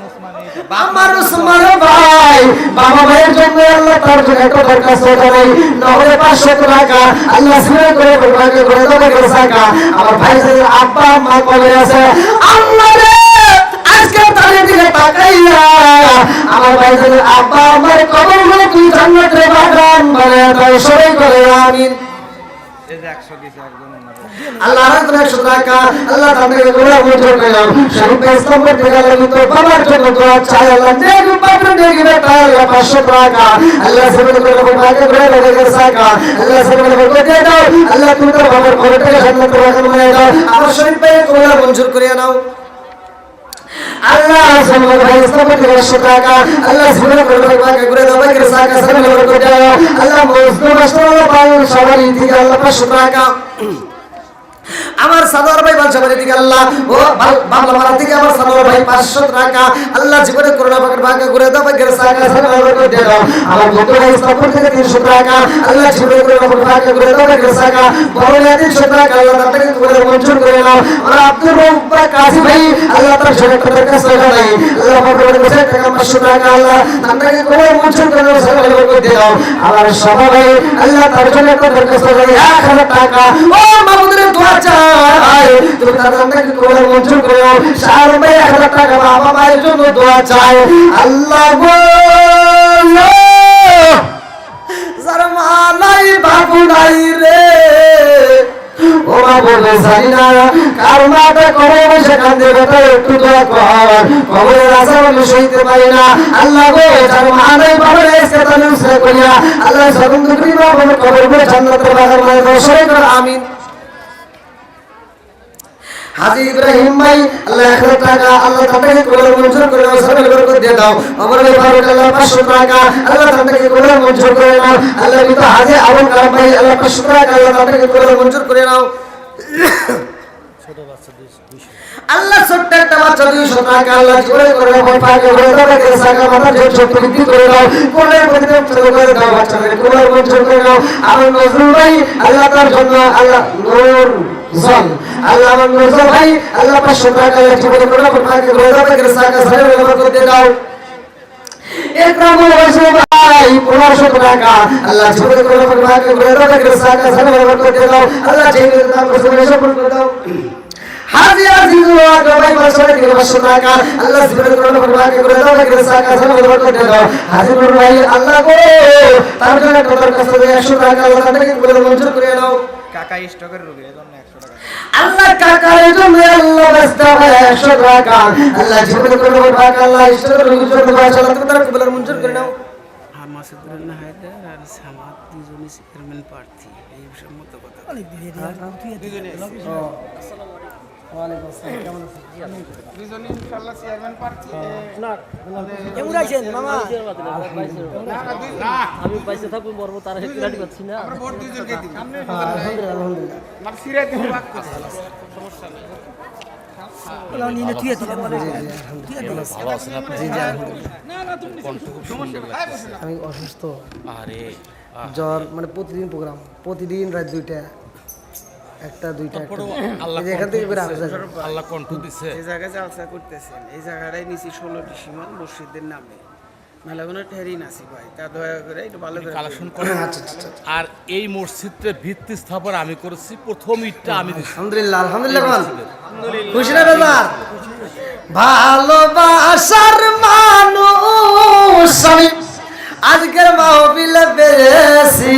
আমার উসমান ভাই বাবা ভাইয়ের জন্য আল্লাহ তার জন্য একটা দরখাস্ত করে নহলে 500 টাকা আল্লাহ সুরে করে ভাগ্য করে দাও ভাগ্য সাকা আমার ভাই সাহেব আব্বা মা কবে আছে আল্লাহ রে আজকে তাদের দিকে তাকাইয়া আমার ভাই সাহেব আব্বা আমার কবরগুলো তুই জান্নাতের বাগান বানায় দাও সবাই করে আমিন এই যে 100 দিছে একজন আল্লাহ রাখলে 100 টাকা আল্লাহ তাদেরকে গোলা মঞ্জুর করে দাও শরীফ ইসলাম করতে গেলে তো বাবার জন্য দোয়া চাই আল্লাহ নেক বাবার নেক বেটা আল্লাহ 500 টাকা আল্লাহ সবকে করে ভাগে করে দেবে সাকা আল্লাহ সবকে করে দাও আল্লাহ তুমি তো বাবার ঘরটাকে জান্নাতের বাগান বানিয়ে দাও আমার শরীফ ভাইয়ের গোলা মঞ্জুর করে নাও আল্লাহ সুবহানাহু ওয়া তাআলা ইসলামের 100 টাকা আল্লাহ সুবহানাহু ওয়া তাআলা ভাগে করে দাও ভাগে সাকা সাগর করে দাও আল্লাহ মুসলিম রাষ্ট্রভাবে সবার দিকে আল্লাহ 500 টাকা আমার সাদর ভাই বালসাবাড়ি থেকে আল্লাহ ও বাংলা মারা থেকে আমার সাদর ভাই 500 টাকা আল্লাহ জীবনে করোনা পাকের ভাগ্য করে দাও ভাগ্যের সাকা সাগর করে দাও আমার বন্ধু ভাই সাপোর্ট থেকে 300 টাকা আল্লাহ জীবনে করোনা পাকের ভাগ্য করে দাও ভাগ্যের সাকা বড় 300 টাকা আল্লাহ তাকে করে মঞ্জুর করে নাও আর আব্দুর রব্বা কাজী ভাই আল্লাহ তার জন্য একটা দরখাস্ত জানাই আল্লাহ পাকের কাছে টাকা 500 টাকা আল্লাহ তাকে করে মঞ্জুর করে দাও সাগর করে দাও আমার সবাই আল্লাহ তার জন্য একটা দরখাস্ত জানাই 1000 টাকা ও মাহমুদের দোয়া চায় তুমি তার দানটাকে কবুল মঞ্জুর করে নাও। শাহরুখ ভাই 1000 টাকা বাবা মায়ের জন্য দোয়া চায়। আল্লাহ গো যার মা নাই বাবু নাই রে, ও মা বলে জানি না কার মাটা কবে বসে কান্দে বেটা একটু দোয়া কর, কবরের আজাব আমি সইতে পারি না। আল্লাহ গো যার মা নাই বাবা নাই আজকে তাহলে উসরা করিয়া আল্লাহ সরম দুঃখী বাবা কবর করে জান্নাতের বাগান মানে দর্শন কর আমিন। হাজী ইব্রাহিম ভাই আল্লাহ 1000 টাকা আল্লাহ তাকে কবুল মঞ্জুর করে নাও, সরকার বরকত দিয়ে দাও। ওমর ভাই ফারুক আল্লাহ 500 টাকা আল্লাহ তাকে কবুল মঞ্জুর করে নাও। আল্লাহ তো হাজী আবুল কালাম ভাই আল্লাহ 500 টাকা আল্লাহ তাকে কবুল মঞ্জুর করে নাও। ছোট বাচ্চা 200 আল্লাহ ছোট্ট একটা বাচ্চা 200 টাকা আল্লাহ জীবনে করে ভয় পাকে ভয় তাকে সাকা মাথা যে ছোট বৃদ্ধি করে দাও, কোলের মধ্যে চলে করে দাও, বাচ্চাদের কবুল মঞ্জুর করে নাও। আমার নজরুল ভাই আল্লাহ তার জন্য আল্লাহ নূর জল আল্লাহ আমার নজরুল ভাই আল্লাহ 500 টাকা আল্লাহ জীবনে করে ভয় পাকে ভয় তাকে সাকা সারা বরকত দিয়ে দাও। একরামুল ওয়াসি ভাই 1500 টাকা আল্লাহ জীবনে করে ভয় পাকে ভয় তাকে সাকা সারা বরকত দিয়ে দাও। আল্লাহ জীবনে দান করে সফল করে দাও। হাজী আজিজুল হক ভাই 500 টাকা আল্লাহ জীবনে করে ভয় পাকে ভয় তাকে সাকা সারা বরকত দিয়ে দাও। হাজী নূর ভাই আল্লাহ গো তার জন্য তোমার কাছে 100 টাকা আল্লাহ তাকে কবুল মঞ্জুর করে নাও। কাকা স্টকের রোগী এজন্য 100 টাকা। আল্লাহ কাকার জন্য আল্লাহ রাস্তা 100 টাকা আল্লাহ জীবনে করে ভয় পাকে আল্লাহ ইষ্টর জন্য মাশাআল্লাহ তুমি তার কবুল মঞ্জুর করে নাও। মাসুদুর রহমান হায়দার আর সামাদ দুজনই চেয়ারম্যান প্রার্থী, এই সম্মত কথা। ওয়ালাইকুম আসসালাম, কেমন আছেন? দুজনই ইনশাআল্লাহ চেয়ারম্যান প্রার্থী। কেমন আছেন মামা? আমি পাইছে থাকবো মরবো তার হেডলাইট পাচ্ছি না। আমরা ভোট দুজনকে দিই। আলহামদুলিল্লাহ আলহামদুলিল্লাহ। আমার সিরাত দিব বাক করছে। সমস্যা নেই। ওলা নিয়ে তুই দিলাম ভালো আছেন আপনি? জি জি আলহামদুলিল্লাহ। আমি অসুস্থ, আরে জ্বর, মানে প্রতিদিন প্রোগ্রাম, প্রতিদিন রাত 2টা 1টা 2টা এখান থেকে বের আসা যায়। আল্লাহ কণ্ঠ দিছে। এই জায়গায় জালসা করতেছেন, এই জায়গাটাই নিচি 16 ডিসিমাল মসজিদের নামে মেলাগুলো ঠেরিন আছি ভাই, তা দয়া করে একটু ভালো করে কালেকশন করেন। আর এই মসজিদের ভিত্তি স্থাপন আমি করেছি, প্রথম ইটটা আমি দিছি। আলহামদুলিল্লাহ আলহামদুলিল্লাহ বল খুশি না বেজার? ভালোবাসার মানুষ আমি আজকের মাহফিলে পেয়েছি,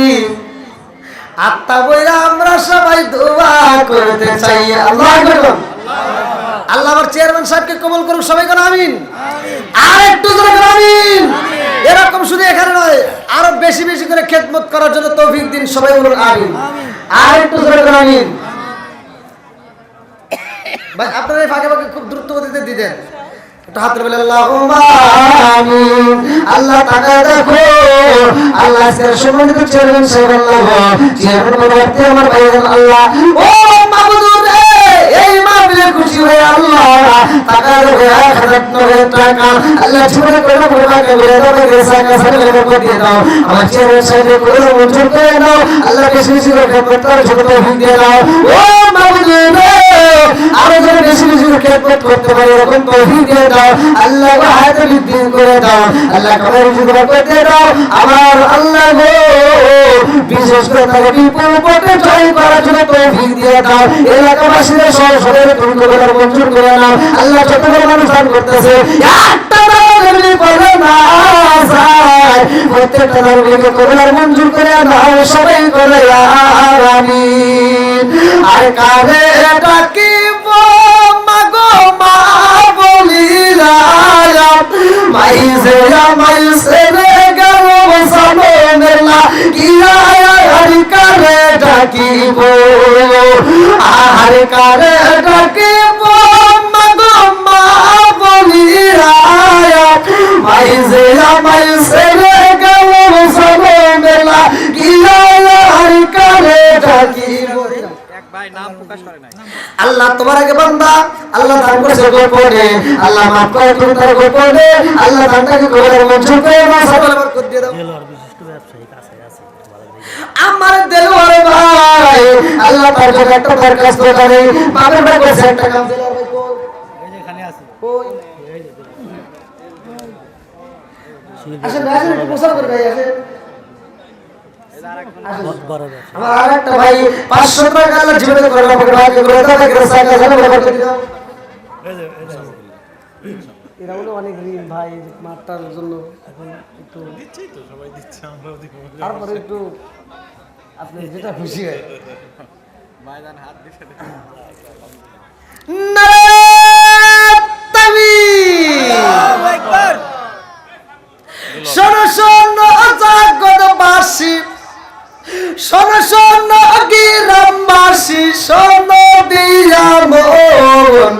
আত্মা বইরা আমরা সবাই দোয়া করতে চাই। আল্লাহ আকবার। আল্লাহ আমার চেয়ারম্যান সাহেবকে কবুল করুক, সবাই কোন আমিন। আর একটু জোরে কোন আমিন। এরকম শুধু এখানে নয়, আরো বেশি বেশি করে খেদমত করার জন্য তৌফিক দিন, সবাই বলুন আমিন। আর একটু জোরে কোন আমিন। ভাই আপনারা এই ফাঁকে ফাঁকে খুব দ্রুত গতিতে দিতেন, একটু হাত বলে আল্লাহুম্মা আমিন। আল্লাহ তাআলা দেখো আল্লাহ আজকের সম্মানিত চেয়ারম্যান সাহেব আল্লাহ চেয়ারম্যান পদে আমার ভাইজান আল্লাহ ও মাবুদ রে এই মাহফিলে খুশি হয়ে আল্লাহ তাআলা রে 1000 টাকা আল্লাহ জীবনে করে পড়াকে বলে দাও, সাকা সাকা বরকত দিয়ে দাও। আমার চেয়ারম্যান সাহেব করে মঞ্জুর করে দাও, আল্লাহ বেশি বেশি করে খেদমত করার জন্য তৌফিক দিয়ে দাও। ও মাবুদ রে আরো যেন বেশি বেশি করে খেদমত করতে পারি এরকম তৌফিক দিয়ে দাও। আল্লাহ হায়াতে বৃদ্ধি করে দাও, আল্লাহ কবর জীবন করে দাও। আমার আল্লাহ গো বিশেষ করে তাকে বিপুল ভোটে জয় করার জন্য তৌফিক দিয়ে দাও। এলাকাবাসীদের সবাই তুমি কবর মঞ্জুর করে নাও। আল্লাহ যতগুলো মানুষ দান করতেছে একটা দান এমনি করে না যায়, প্রত্যেকটা দানকে কবর মঞ্জুর করে নাও, সবাই করে আমিন। আর কারে ডাকিব মাগো মা বলিরা মাইজে মাইসে রে গেল সামনেলা কিয়া আর কারে ডাকিব, আর কারে ডাকিব মাগো মা বলিরা মাইজে মাইসে রে গেল সামনেলা কিয়া আর কারে ডাকিব। এক ভাই নাম প্রকাশ করে নাই। আল্লাহ তোমার আগে বান্দা আল্লাহ দান করেছে গোপনে, আল্লাহ মাফ করে তুমি তার গোপনে, আল্লাহ দানটাকে কবুল মঞ্জুর করে নাও, সকলে বরকত দিয়ে দাও। দেলোয়ার বিশিষ্ট ব্যবসায়ী কাছে আছে ভালো করে। আমার দেলোয়ার ভাই আল্লাহ তার জন্য একটা দরখাস্ত করে বাবার ভাই কইছে একটা কাম। দেলোয়ার ভাই কই? এই যে এখানে আছে। কই? আসেন ভাই, আসেন একটু প্রচার করে ভাই, আসেন। আমার আরেকটা ভাই 500 টাকা আল্লাহ জীবনে করে আমাকে ভাগ্য করে দাও তাকে সাকা জানা ব্যবহার করে দাও। এরা হলো অনেক ঋণ ভাই মাঠটার জন্য এখন একটু দিচ্ছেই তো, সবাই দিচ্ছে, আমরাও দিব। তারপরে একটু আপনি যেটা খুশি হয়। ময়দান হাত দিছে নারায়ে তাকবীর। শোনো শোনো জগৎবাসী, শোনো শোনো গ্রামবাসী, শোনো দিয়া মন,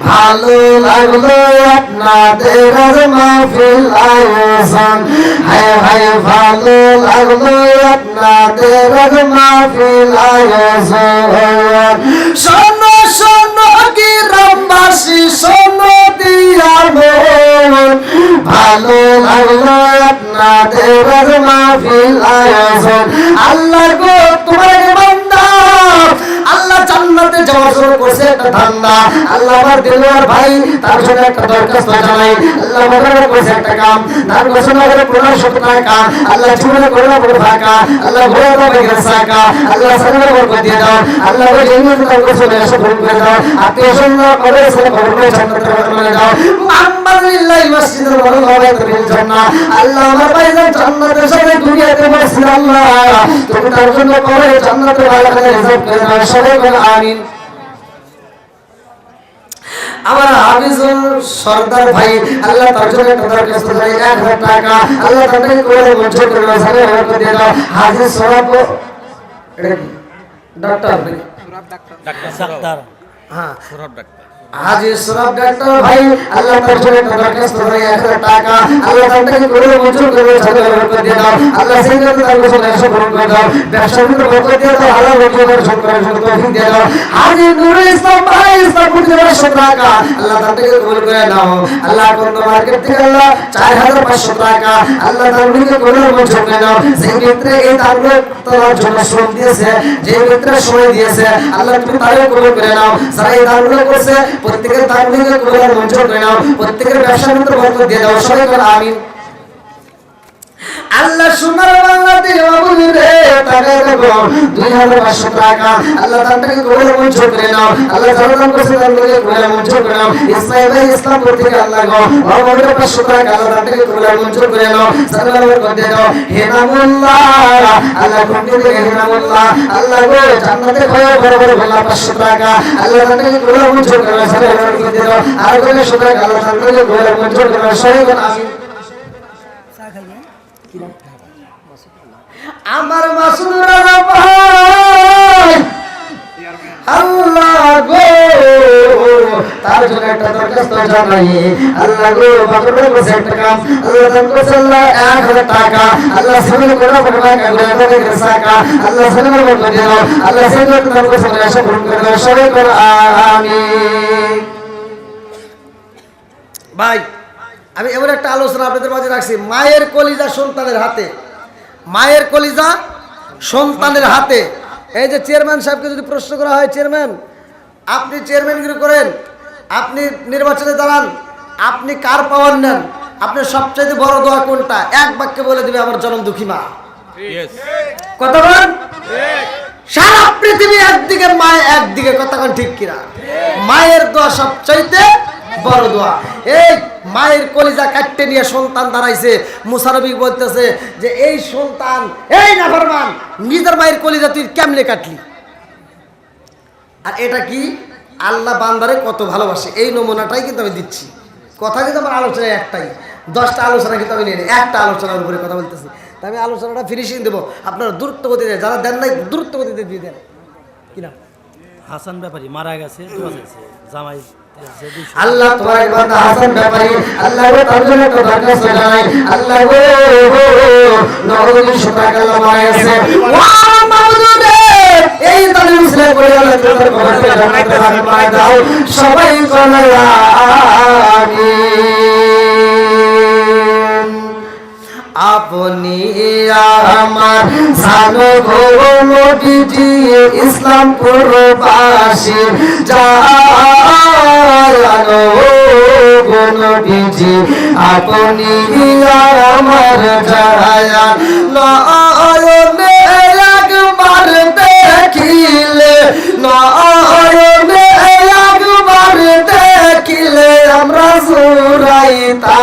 ভালো লাগলো আপনাদের মাহফিল আয়োজন, হায় হায় ভালো লাগলো আপনাদের মাহফিল আয়োজন। শোনো শোনো গ্রামবাসী, শোনো দিয়া মন, ভালো লাগলো আপনাদের মাহফিল আয়োজন। আল্লাহ গো তোমার বান্দা, আল্লাহ জান্নাতে যাওয়ার জন্য করছে একটা ধান্দা। আল্লাহ আমার দিলওয়ার ভাই তার জন্য একটা দরখাস্ত জানাই। আল্লাহ আমার করছে একটা কাম, তার ঘোষণা করে 1500 টাকা আল্লাহ জীবনে করে পড়ে ফাঁকা, আল্লাহ ঘোরা দাও সাকা, আল্লাহ সাগরে বরকত দিয়ে দাও, আল্লাহ ওই জন্য তার ঘোষণা এসে পূরণ করে দাও, আত্মীয় স্বজন করে সেটা খবর করে জান্নাতে বলে দাও। মুহাম্মাদুল্লাহ মসজিদের বড় হবে তুমি জান্নাত। আল্লাহ আমার ভাই জান্নাতের সাথে দুনিয়াতে বসে আল্লাহ তুমি তার জন্য করে জান্নাতে ভালো করে রিজার্ভ করে দাও। সবাই বলে আমিন। আমার হাফিজুল সরদার ভাই আল্লাহ তার জন্য একটা দরখাস্ত জানাই 1000 টাকা আল্লাহ তাকে করে মঞ্জুর করে দাও, সাথে বরকত দিয়ে দাও। হাজী সোরাব ডাক্তার ডাক্তার হ্যাঁ সৌরভ ডাক্তার হাজী সোরাব ডাক্তার ভাই আল্লাহ তার জন্য একটা দরখাস্ত জানাই 1000 টাকা আল্লাহ তাকে করে মঞ্জুর করে দাও, সাথে বরকত দিয়ে দাও। আল্লাহ সেই জন্য তার ঘোষণা এসে পূরণ করে দাও, ব্যবসার ভিতরে বরকত দিয়ে দাও, হালাল রোজগার সংকরের জন্য তৌফিক দিয়ে দাও। হাজী নুরুল ইসলাম ভাই ইসলামপুর থেকে 500 টাকা আল্লাহ তাকে কবুল করে নাও। আল্লাহ কোন মার্কেট থেকে আল্লাহ 4500 টাকা আল্লাহ তাকে করে মঞ্জুর করে দাও। যে ক্ষেত্রে এই তারগুলো তোমার জন্য শ্রম দিয়েছে, যে ক্ষেত্রে সময় দিয়েছে আল্লাহ তুমি তারও কবুল করে নাও। যারা এই দানগুলো করছে প্রত্যেকের দানগুলো করে মঞ্জুর করে নাও, প্রত্যেকের ব্যবসার ভিতরে বরকত দিয়ে দাও। সবাই বলে আমিন। আল্লাহ সোনার বাংলাদেশ বাবুরে টাকা দেবো 2500 টাকা আল্লাহ তাকে করে মঞ্জুর করে নাও। আল্লাহ জানান করছে তাকে করে মঞ্জুর করে নাও। ইসমাইল ভাই ইসলামপুর থেকে আল্লাহ গো বাবুরে 500 টাকা আল্লাহ তাকে করে মঞ্জুর করে নাও। জানান করে দিয়ে দাও। হেনামুল্লাহ আল্লাহ কোটি থেকে হেনামুল্লাহ আল্লাহ গো জান্নাতে ভয় বড় বড় বলা 500 টাকা আল্লাহ তাকে করে মঞ্জুর করে নাও। জানান করে দিয়ে দাও। আর করে 100 টাকা আল্লাহ তাকে করে মঞ্জুর করে নাও। সবাই বলে আমিন। আমার মাসুদ রানা ভাই আল্লাহ গো তার জন্য একটা দরখাস্ত জানাই। আল্লাহ গো বাকরে বসে একটা কাম আল্লাহ দান করছে আল্লাহ 1000 টাকা আল্লাহ সামনে করে পড়বা করে করে সাকা আল্লাহ সামনে করে দিয়ে দাও। আল্লাহ সামনে দান করছে আশা পূরণ করে দাও। সবাই বলে আমিন। ভাই আমি এমন একটা আলোচনা আপনাদের মাঝে রাখছি, মায়ের কলিজা সন্তানের হাতে, মায়ের কলিজা সন্তানের হাতে। এই যে চেয়ারম্যান সাহেবকে যদি প্রশ্ন করা হয়, চেয়ারম্যান আপনি চেয়ারম্যানগিরি করেন, আপনি নির্বাচনে দাঁড়ান, আপনি কার পাওয়ার নেন, আপনার সবচাইতে বড় দোয়া কোনটা? এক বাক্যে বলে দিবে আমার জনম দুঃখী মা। কথা বলেন। সারা পৃথিবী একদিকে, মায় একদিকে, কথা কোন ঠিক কিনা? মায়ের দোয়া সবচাইতে বড় দোয়া। এই মায়ের কলিজা কাটতে নিয়ে সন্তান দাঁড়াইছে, মুসা নবী বলতেছে যে এই সন্তান, এই নাফরমান, নিজের মায়ের কলিজা তুই কেমনে কাটলি? আর এটা কি আল্লাহ বান্দারে কত ভালোবাসে, এই নমুনাটাই কিন্তু আমি দিচ্ছি। কথা কিন্তু আমার আলোচনায় একটাই, 10টা আলোচনা কিন্তু আমি নিয়ে একটা আলোচনার উপরে কথা বলতেছি। তাই আমি আলোচনাটা ফিনিশিং দেবো, আপনারা দ্রুত গতিতে, যারা দেন নাই দ্রুত গতিতে দিয়ে দেন। কিনা হাসান ব্যাপারী মারা গেছে, জামাই আল্লাহ তোমার বান্দা হাসান ব্যাপারী আল্লাহ গো তার জন্য একটা দরখাস্ত জানাই। আল্লাহ গো 900 টাকা আল্লাহ মায়েছে ওয়া মাবুদ এই তালিম মুসলিম করে আল্লাহ তোমার কবরকে জান্নাতে দাখিল করে দাও। সবাই বলে আমিন। আপনি আমার জানো গো নবীজি ইসলামপুর বাসী জানো গো নবীজি আপনি আমার জায়া নয়নে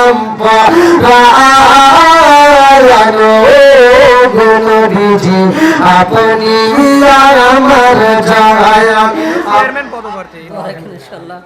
সালাম পরায়ানো গো নবীজি আপনি আমার জায়া চেয়ারম্যান পদপ্রার্থী ইনশাআল্লাহ